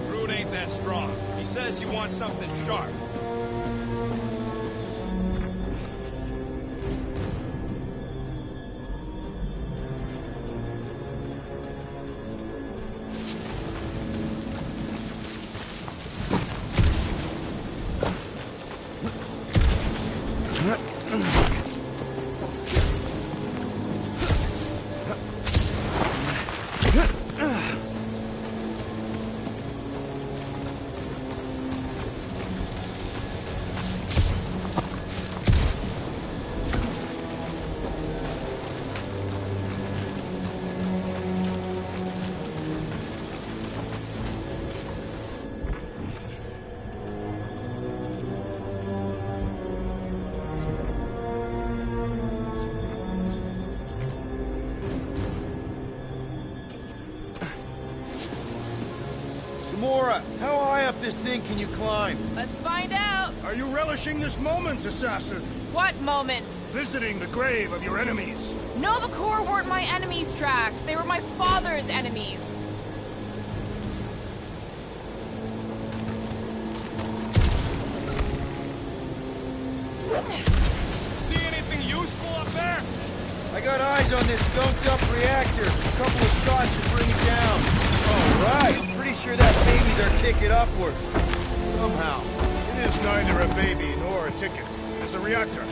Groot ain't that strong. He says you want something sharp. Gamora, how high up this thing can you climb? Let's find out. Are you relishing this moment, assassin? What moment? Visiting the grave of your enemies. Nova Corps weren't my enemies, Drax. They were my father's enemies. See anything useful up there? I got eyes on this dunked up reactor. A couple of shots should bring it down. All right. Pretty sure that baby's our ticket upward. Somehow. It is neither a baby nor a ticket. It is a reactor.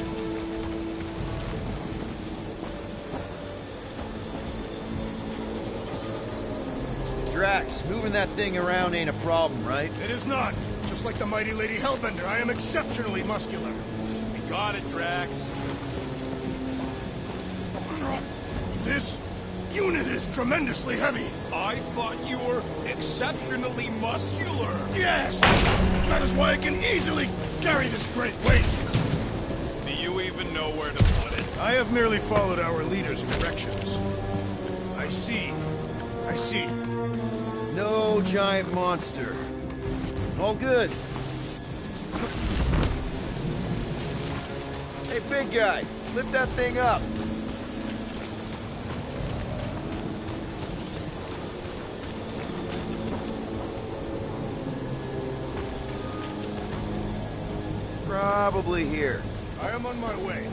Drax, moving that thing around ain't a problem, right? It is not. Just like the mighty Lady Hellbender, I am exceptionally muscular. We got it, Drax. This unit is tremendously heavy. I thought you were exceptionally muscular. Yes! That is why I can easily carry this great weight. Do you even know where to put it? I have merely followed our leader's directions. I see. No giant monster. All good. Hey, big guy, lift that thing up. Probably here. I am on my way.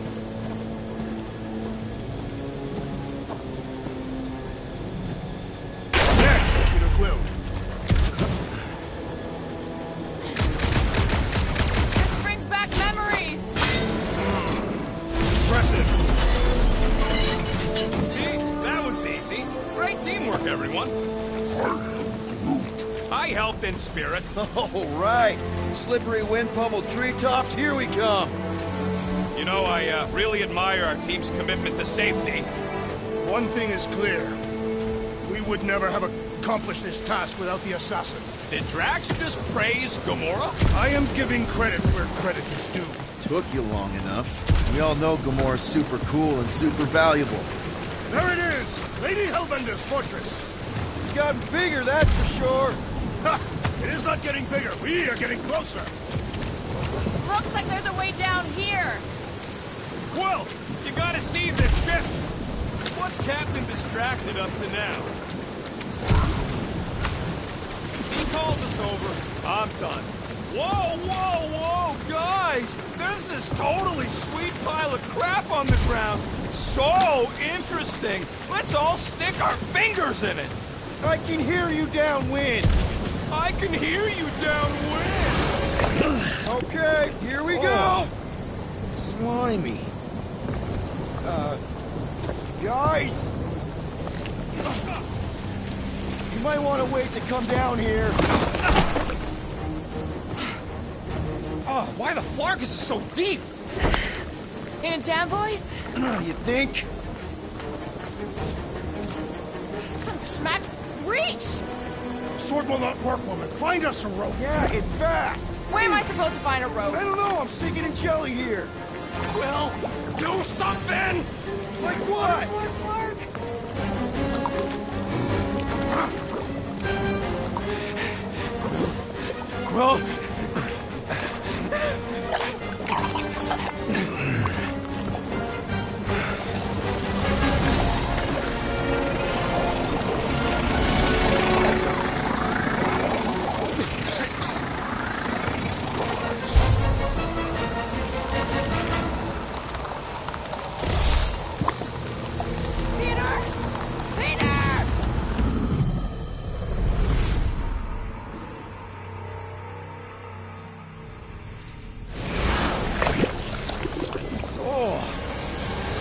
Next, Peter Quill. This brings back memories! Impressive. See? That was easy. Great teamwork, everyone. I helped in spirit. All right. Slippery wind-pummeled treetops, here we come. You know, I really admire our team's commitment to safety. One thing is clear. We would never have accomplished this task without the assassin. Did Drax just praise Gamora? I am giving credit where credit is due. Took you long enough. We all know Gamora's super cool and super valuable. There it is! Lady Hellbender's fortress! It's gotten bigger, that's for sure. Ha! It is not getting bigger. We are getting closer. Looks like there's a way down here! Quill, you gotta see this ship. What's Captain distracted up to now? He calls us over. I'm done. Whoa, guys! There's this totally sweet pile of crap on the ground. So interesting. Let's all stick our fingers in it. I can hear you downwind. I can hear you downwind. Okay, here we go. Slimy. Guys! You might want to wait to come down here. Oh, why the Flarkus is so deep? In a jam, boys? You think? Son of a schmack! Reach! The sword will not work, woman. Find us a rope. Yeah, and fast. Where am I supposed to find a rope? I don't know, I'm sinking in jelly here. Quill, do something! Like what? Quill,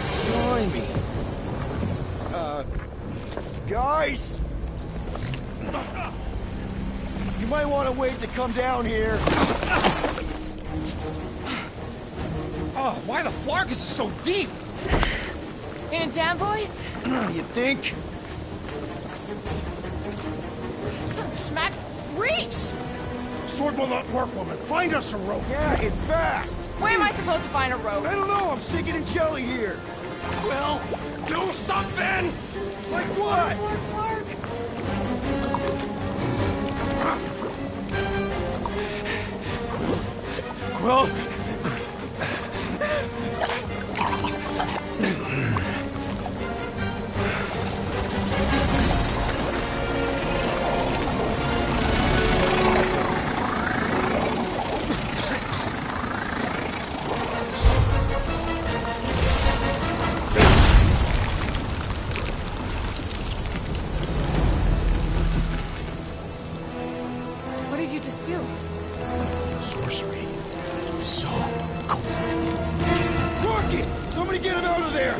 Slimy. Guys! You might want to wait to come down here. oh, why the Flarkus is so deep? In a jam, boys? You think? Son of a schmack! Reach! The sword will not work, woman. Find us a rope. Yeah, and fast. Where am I supposed to find a rope? I don't know, I'm sinking in jelly here. Quill, do something! Like what? Quill, What did you just do? Sorcery. So cold. Rocket! Somebody get him out of there!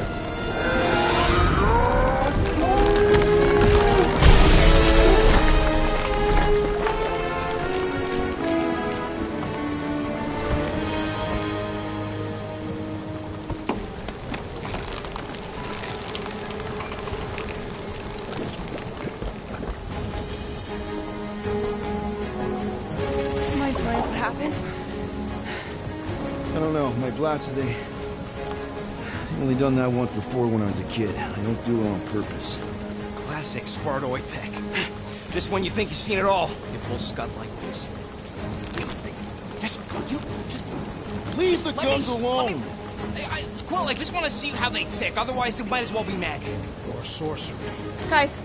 happened? I don't know. My blasters, they... I've only done that once before when I was a kid. I don't do it on purpose. Classic Spartoid tech. Just when you think you've seen it all, you pull scud like this. Just Leave the guns alone! Quill, I just want to see how they tick. Otherwise, it might as well be magic. Or sorcery. Guys,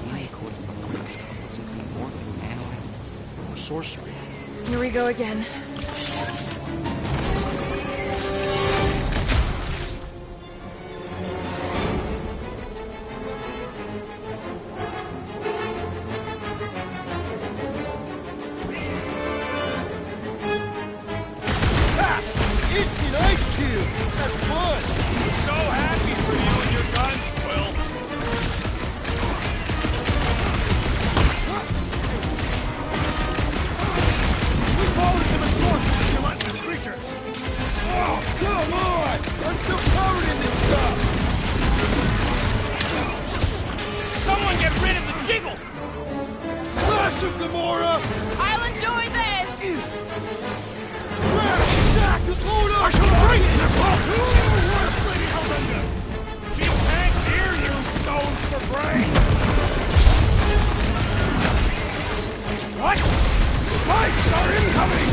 DNA coding products come some kind of morphine nano. Or sorcery. here we go again. Instant ice cube! That's fun! So happy for you and your guns, Quill. We followed them as sources, gelatinous creatures. Oh, come on! I'm still covered in this stuff! Someone get rid of the giggle! Slash him, Gamora! I'll enjoy this! Grab, sack, and load up! I shall bring it! Work, Lady Hellbender! She can't hear you, stones for brains! What? Spikes are incoming!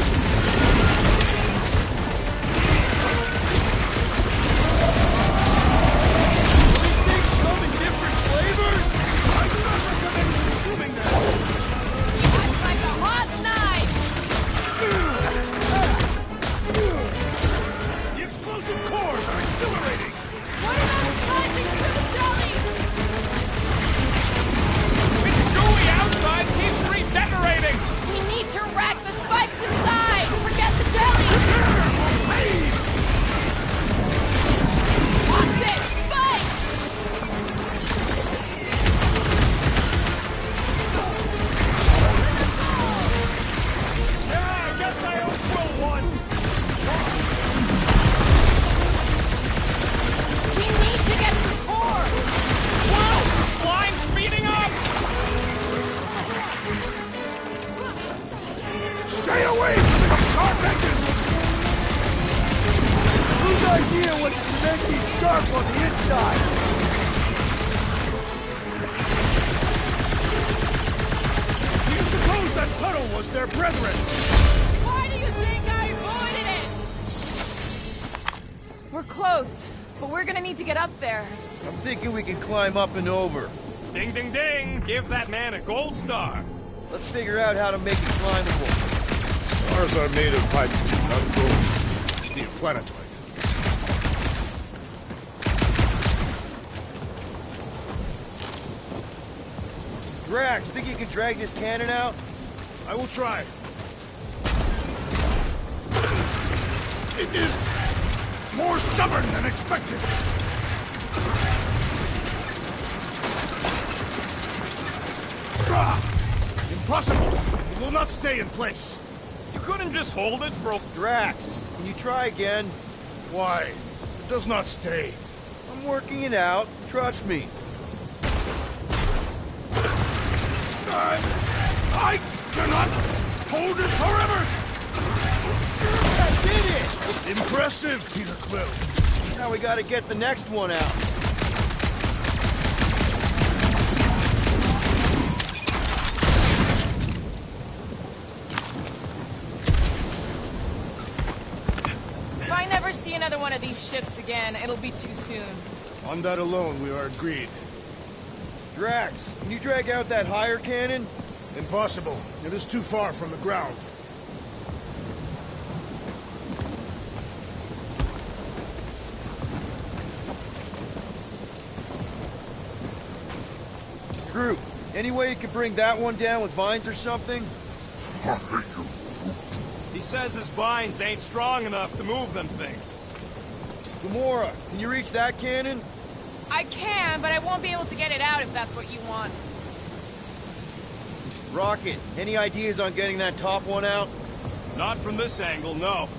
These things come in different flavors? I do not recommend consuming them! Like a hot knife! The explosive cores are exhilarating! What about slicing through the jelly? It's gooey outside keeps regenerating! We need to rack the spikes inside! Forget the jelly! Watch it! Spikes! Yeah, I guess I owe Quill one! We need to get to the core! Whoa! Slime speeding up! Stay away from its sharp edges! Whose idea was to make these sharp on the inside? Do you suppose that puddle was their brethren? Why do you think I avoided it? We're close, but we're gonna need to get up there. I'm thinking we can climb up and over. Ding, ding, ding! Give that man a gold star! Let's figure out how to make it climbable. Ours are made of hydrogen, not gold. The planetoid. Drax, think you can drag this cannon out? I will try. It is more stubborn than expected. Ah, impossible! It will not stay in place. You couldn't just hold it for a... Drax, can you try again? Why? It does not stay. I'm working it out. Trust me. I cannot hold it forever! I did it! Impressive, Peter Quill. Now we gotta get the next one out. If I never see another one of these ships again, it'll be too soon. On that alone, we are agreed. Drax, can you drag out that higher cannon? Impossible. It is too far from the ground. Groot, any way you could bring that one down with vines or something? He says his vines ain't strong enough to move them things. Gamora, can you reach that cannon? I can, but I won't be able to get it out if that's what you want. Rocket, any ideas on getting that top one out? Not from this angle, no.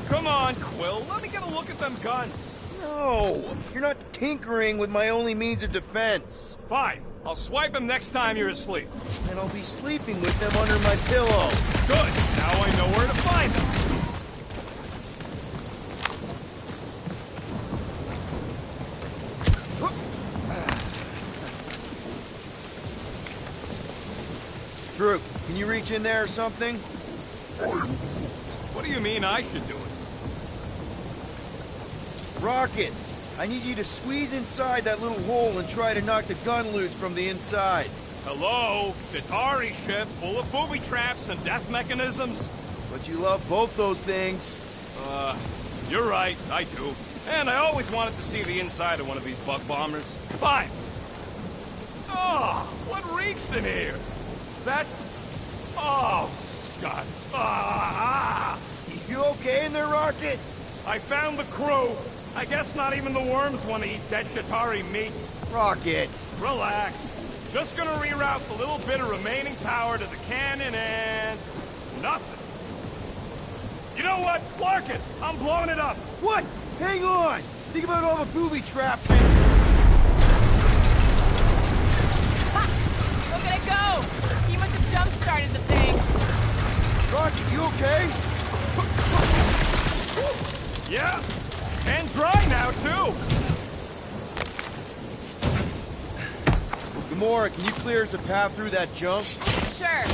Come on, Quill, let me get a look at them guns. No, you're not tinkering with my only means of defense. Fine, I'll swipe him next time you're asleep. And I'll be sleeping with them under my pillow. Good. Now I know where to find them. Groot, can you reach in there or something? What do you mean I should do it? Rocket, I need you to squeeze inside that little hole and try to knock the gun loose from the inside. Hello? Chitauri ship full of booby traps and death mechanisms? But you love both those things. You're right, I do. And I always wanted to see the inside of one of these bug bombers. Fine. Oh, what reeks in here? That's... Oh, Scott. You okay in there, Rocket? I found the crew. I guess not even the worms want to eat dead Chitauri meat. Rocket. Relax. Just gonna reroute the little bit of remaining power to the cannon and... nothing. You know what? Clark it! I'm blowing it up! What? Hang on! Think about all the booby traps and... Ha! Look at it go! He must have jump-started the thing. Rocket, you okay? Yeah! And dry now, too! Gamora, can you clear us a path through that junk? Sure.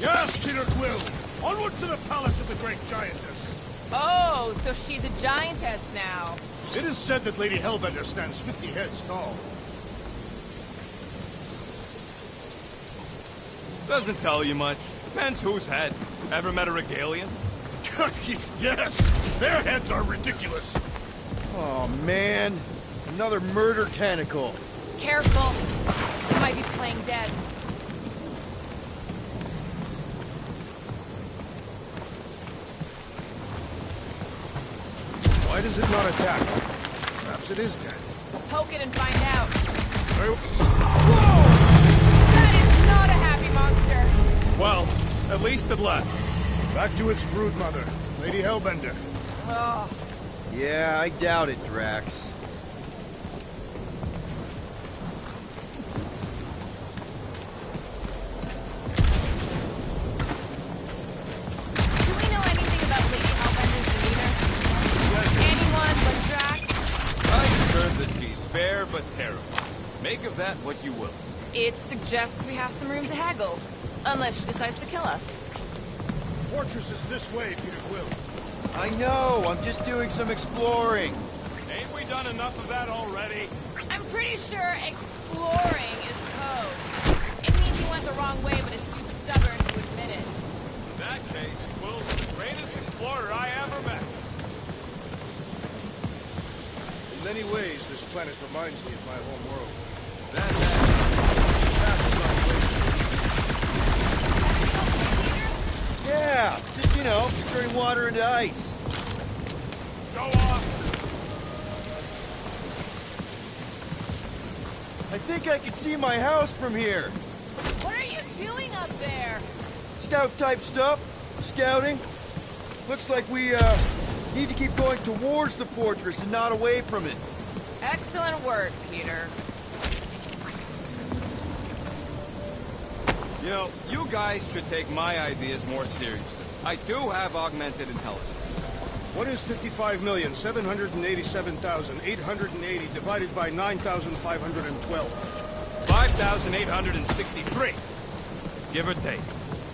Yes, Peter Quill! Onward to the palace of the great giantess! Oh, so she's a giantess now. It is said that Lady Hellbender stands 50 heads tall. Doesn't tell you much. Depends whose head. Ever met a Regalian? Yes! Their heads are ridiculous! Oh, man. Another murder tentacle. Careful. You might be playing dead. Why does it not attack? Perhaps it is dead. Poke it and find out. Whoa! That is not a happy monster. Well, at least it left. Back to its broodmother, Lady Hellbender. Oh, Yeah, I doubt it, Drax. do we know anything about Lady Hellbender's demeanor? Anyone but Drax? I just heard that she's fair but terrified. Make of that what you will. It suggests we have some room to haggle. Unless she decides to kill us. The fortress is this way, Peter Quill. I know, I'm just doing some exploring. Ain't we done enough of that already? I'm pretty sure exploring is code. It means you went the wrong way, but is too stubborn to admit it. In that case, Quill's the greatest explorer I ever met. In many ways, this planet reminds me of my home world. That Path is not wasted. Yeah, just, turning water into ice. Go off. I think I can see my house from here. What are you doing up there? Scout-type stuff. Scouting. Looks like we, need to keep going towards the fortress and not away from it. Excellent work, Peter. You know, you guys should take my ideas more seriously. I do have augmented intelligence. What is 55,787,880 divided by 9,512? 5,863. Give or take.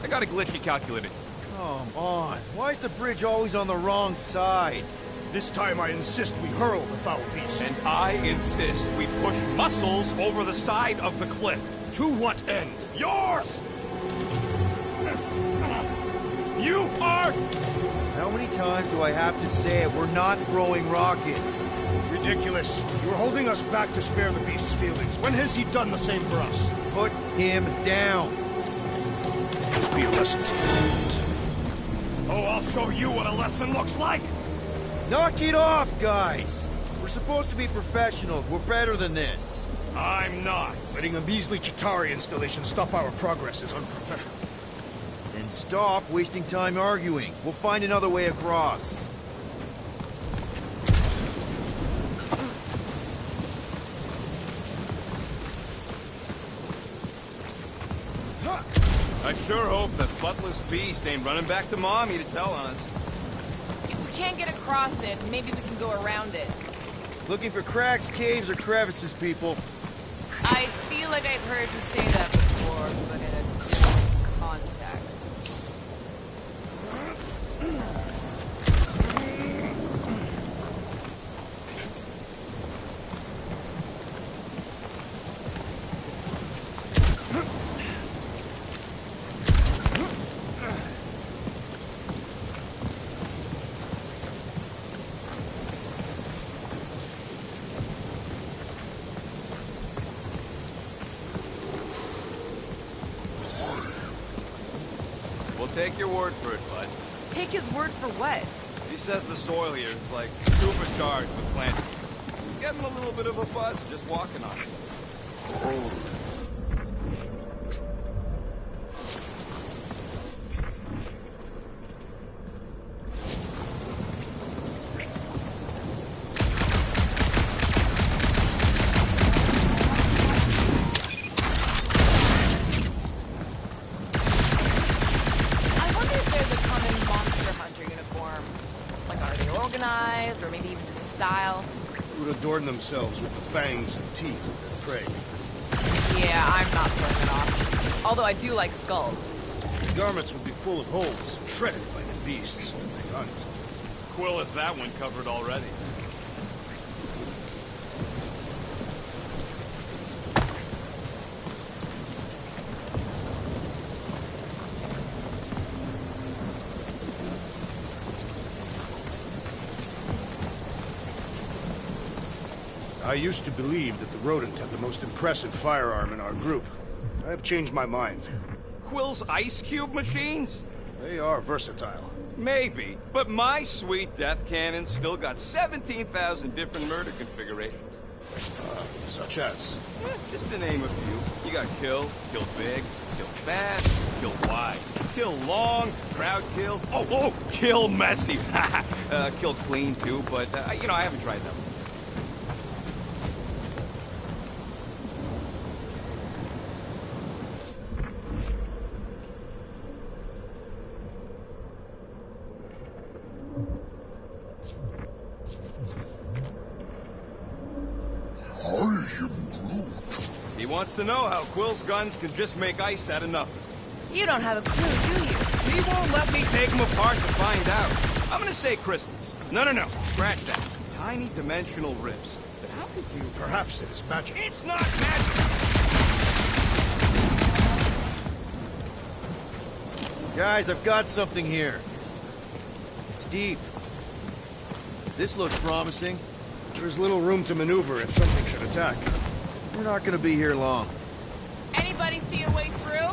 I got a glitchy calculator. Come on. Why is the bridge always on the wrong side? This time I insist we hurl the foul beast. And I insist we push muscles over the side of the cliff. To what end? Yours! You are... How many times do I have to say it? We're not throwing Rocket. Ridiculous. You're holding us back to spare the beast's feelings. When has he done the same for us? Put him down. Just be a lesson to you. Oh, I'll show you what a lesson looks like! Knock it off, guys. We're supposed to be professionals. We're better than this. I'm not. Letting a measly Chitauri installation stop our progress is unprofessional. Then stop wasting time arguing. We'll find another way across. I sure hope that buttless beast ain't running back to Mommy to tell on us. If we can't get across it, maybe we can go around it. Looking for cracks, caves, or crevices, people. I feel like I've heard you say that before, but in a different context. We'll take your word for it, bud. Take his word for what? He says the soil here is like supercharged with planting. Getting a little bit of a buzz just walking on it. I wonder if there's a common monster hunter uniform. Like, are they organized, or maybe even just a style? Who would adorn themselves with the fangs and teeth of their prey. Yeah, I'm not putting it off. Although I do like skulls. The garments would be full of holes, shredded by the beasts that they hunt. Quill has that one covered already. I used to believe that the rodent had the most impressive firearm in our group. I have changed my mind. Quill's ice cube machines? They are versatile. Maybe, but my sweet death cannon still got 17,000 different murder configurations. Such as? Just to name a few. You got kill, kill big, kill fast, kill wide, kill long, crowd kill, kill messy. Kill clean too, but, you know, I haven't tried that one. He wants to know how Quill's guns can just make ice out of nothing. You don't have a clue, do you? He won't let me take them apart to find out. I'm gonna say crystals. No, scratch that. Tiny dimensional rifts. But how could you... Perhaps it is magic. It's not magic! Guys, I've got something here. It's deep. This looks promising. There's little room to maneuver if something should attack. We're not gonna be here long. Anybody see a way through?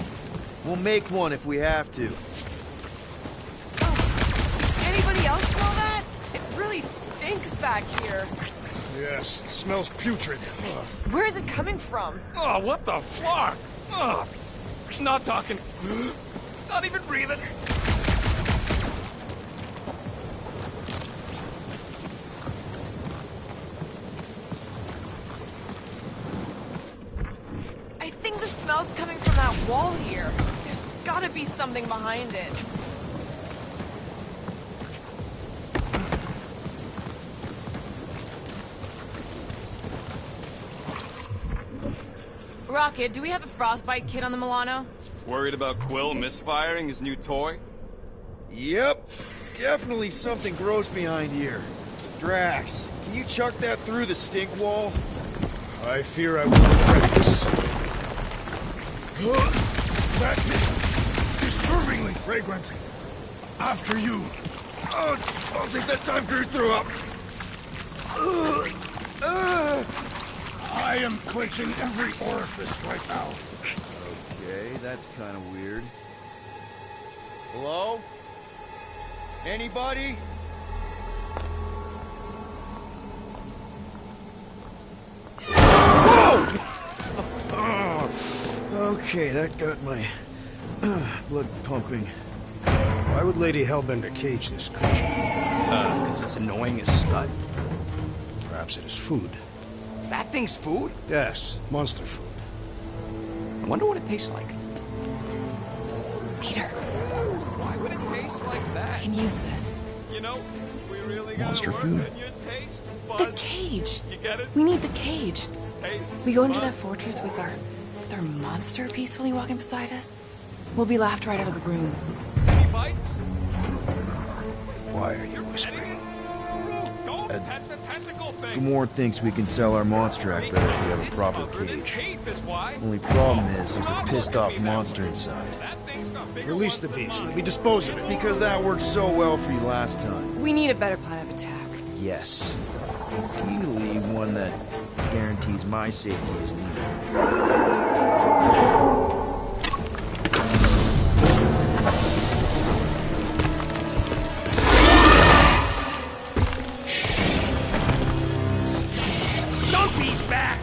We'll make one if we have to. Oh. Anybody else smell that? It really stinks back here. Yes, it smells putrid. Where is it coming from? Oh, what the fuck? Ugh. Not talking. Not even breathing. I think the smell's coming from that wall here. There's gotta be something behind it. Rocket, do we have a frostbite kit on the Milano? Worried about Quill misfiring his new toy? Yep. Definitely something gross behind here. Drax, can you chuck that through the stink wall? I fear I will regret this. That is disturbingly fragrant. After you. Oh, it smells like that time Groot threw up. I am clenching every orifice right now. Okay, that's kind of weird. Hello? Anybody? Okay, that got my blood pumping. Why would Lady Hellbender cage this creature? Because it's annoying as scut. Perhaps it is food. That thing's food? Yes, monster food. I wonder what it tastes like. Peter, Why would it taste like I that? can use this. You know, we really gotta Monster work food. on your taste The buds. cage. You get it? We need the cage. Taste We go into buds. that fortress with our monster peacefully walking beside us. We'll be laughed right out of the room. Any bites? Why are you whispering? Don't pet the tentacle thing. Gamorrean thinks we can sell our monster act better if we have a It's proper covered in cage. teeth is why. Only problem is there's a pissed off monster inside. That thing's got bigger Release the ones than beast. mine. Let me dispose of it. Because that worked so well for you last time. We need a better plan of attack. Yes. Ideally, one that guarantees my safety as leader. Stumpy's back!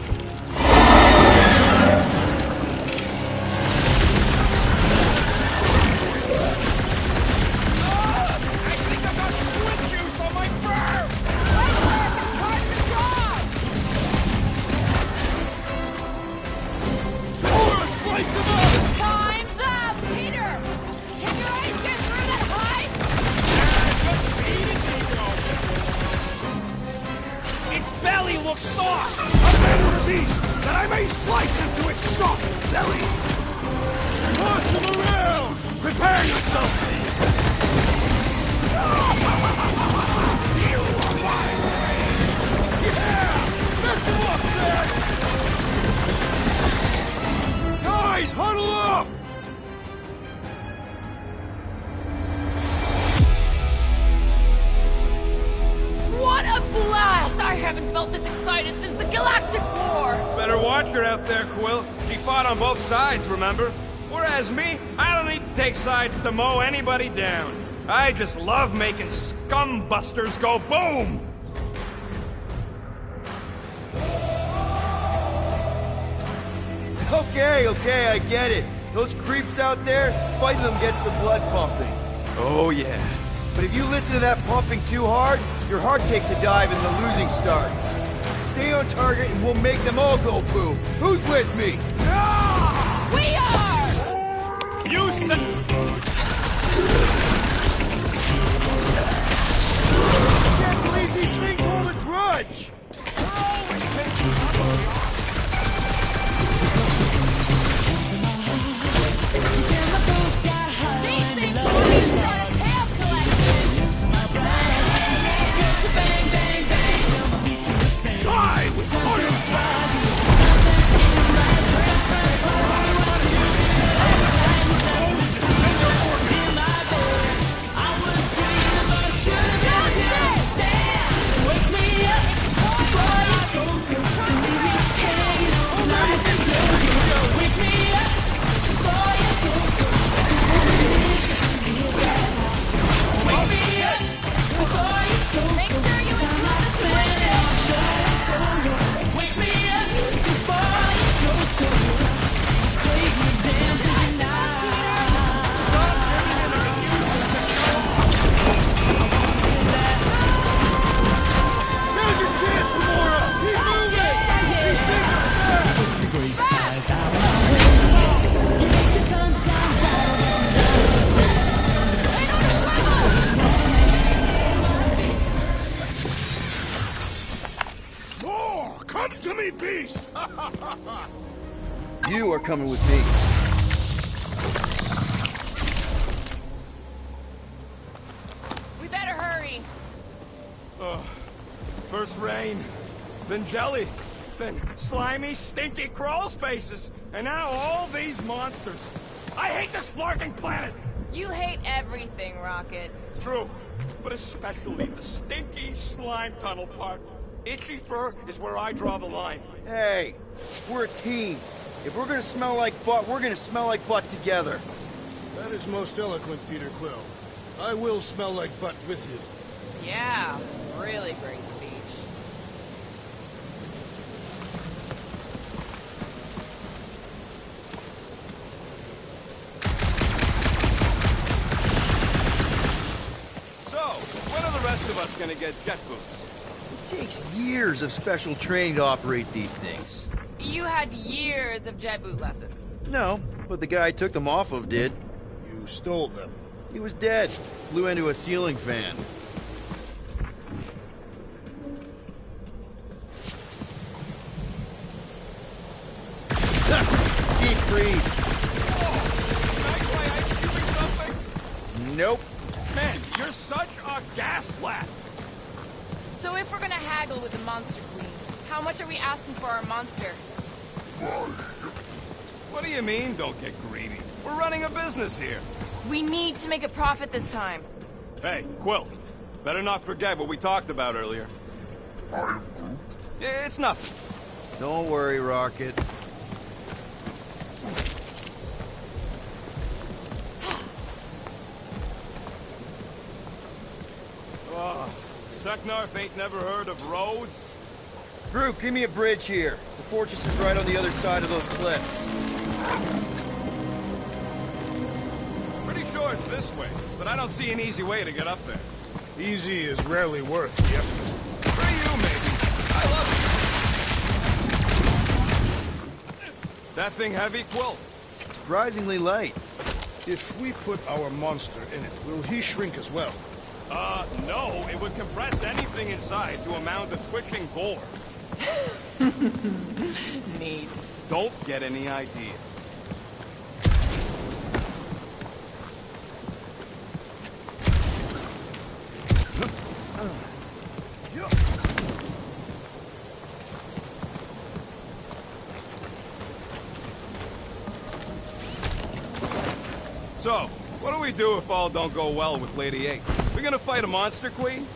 I think I got squid juice on my fur! Oh, slice him up! Time's up! Peter! Can your eyes get through that hide? Just speed as he goes. Its belly looks soft! A better beast, that I may slice into its soft belly! Toss him around! Prepare yourself! Yeah! Mess him up, Zed! Guys, huddle up! What a blast! I haven't felt this excited since the Galactic War! Better watch her out there, Quill. She fought on both sides, remember? Whereas me, I don't need to take sides to mow anybody down. I just love making scumbusters go boom! Okay, I get it. Those creeps out there, fighting them gets the blood pumping. Oh, yeah. But if you listen to that pumping too hard, your heart takes a dive and the losing starts. Stay on target and we'll make them all go boom. Who's with me? We are! You said... Can't believe these things hold a grudge! These things will be start a tail collection! Make sure you include the Now's your chance, Gamora! Keep moving! These things are fast! More! Come to me, beast! You are coming with me. We better hurry. First rain, then jelly, then slimy, stinky crawl spaces, and now all these monsters. I hate this flarking planet! You hate everything, Rocket. True, but especially the stinky slime tunnel part. Itchy fur is where I draw the line. Hey, we're a team. If we're gonna smell like butt, we're gonna smell like butt together. That is most eloquent, Peter Quill. I will smell like butt with you. Yeah, really great speech. So, when are the rest of us gonna get jet boots? It takes years of special training to operate these things. You had years of jet boot lessons. No, but the guy I took them off of did. You You stole them. He was dead. Flew into a ceiling fan. Deep freeze. Can I try ice cubing something? Nope. Man, you're such a gas blat. So if we're gonna haggle with the Monster Queen, how much are we asking for our monster? What do you mean, don't get greedy? We're running a business here. We need to make a profit this time. Hey, Quill. Better not forget what we talked about earlier. It's nothing. Don't worry, Rocket. Seknarf ain't never heard of roads? Groot, give me a bridge here. The fortress is right on the other side of those cliffs. Pretty sure it's this way, but I don't see an easy way to get up there. Easy is rarely worth the effort. For you, maybe. I love it. That thing heavy, Quill? Surprisingly light. If we put our monster in it, will he shrink as well? No. It would compress anything inside to a mound of twitching boar. Neat. Don't get any ideas. So, what do we do if all don't go well with Lady 8? We gonna fight a monster queen?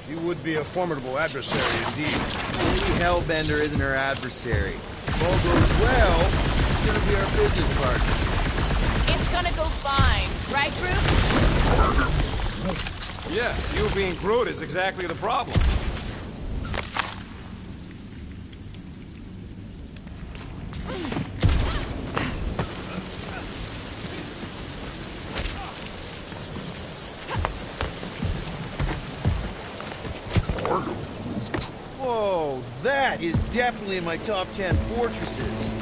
She would be a formidable adversary indeed. Lady Hellbender isn't her adversary. If all goes well, she's gonna be our business partner. It's gonna go fine, right, Groot? Yeah, you being Groot is exactly the problem. Whoa, that is definitely in my top 10 fortresses.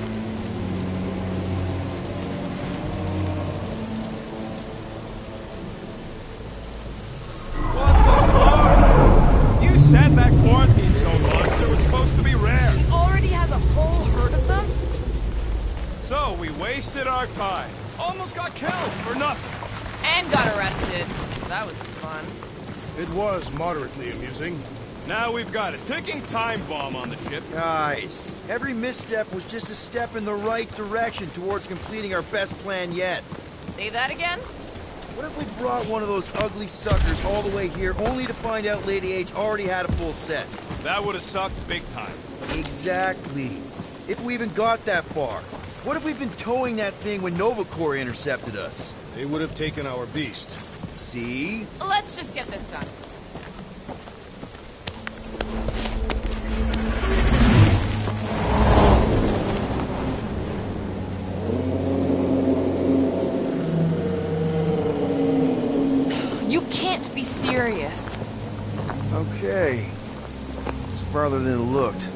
What the fuck? You said that quarantine zone monster was supposed to be rare. She already has a whole herd of them? So we wasted our time. Almost got killed for nothing. And got arrested. That was fun. It was moderately amusing. Now we've got a ticking time bomb on the ship. Guys, every misstep was just a step in the right direction towards completing our best plan yet. Say that again? What if we brought one of those ugly suckers all the way here only to find out Lady H already had a full set? That would have sucked big time. Exactly. If we even got that far. What if we'd been towing that thing when Nova Corps intercepted us? They would have taken our beast. See? Let's just get this done. You can't be serious. Okay. It's farther than it looked.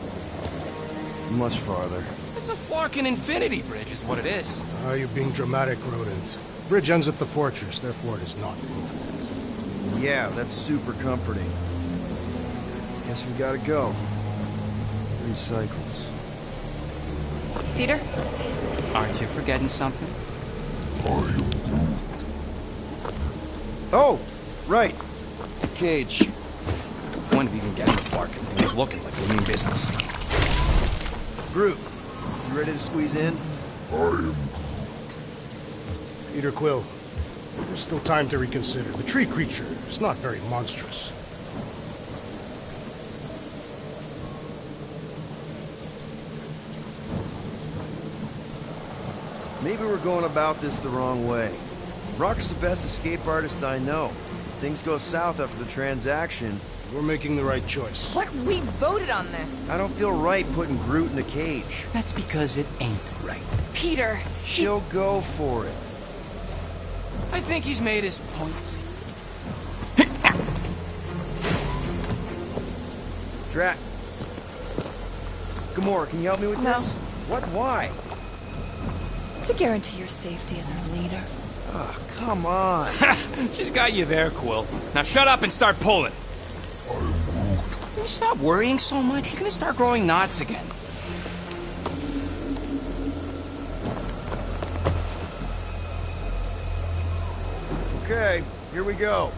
Much farther. It's a Flarkin Infinity Bridge is what it is. You're being dramatic, Rodent. Bridge ends at the fortress, therefore it is not infinite. Yeah, that's super comforting. Guess we gotta go. 3 cycles. Peter? Aren't you forgetting something? Oh, right. The cage. The point of even getting the Flarkin thing was looking like we mean business. Groot, you ready to squeeze in? Peter Quill, there's still time to reconsider. The tree creature is not very monstrous. Maybe we're going about this the wrong way. Rock's the best escape artist I know. If things go south after the transaction, We're making the right choice. What? We voted on this. I don't feel right putting Groot in a cage. That's because it ain't right. Peter, She'll go for it. I think he's made his point. Drat. Gamora, can you help me with No. this? What? Why? To guarantee your safety as our leader. Oh, come on. She's got you there, Quill. Now shut up and start pulling. Will you stop worrying so much? You're gonna start growing knots again. Okay, here we go.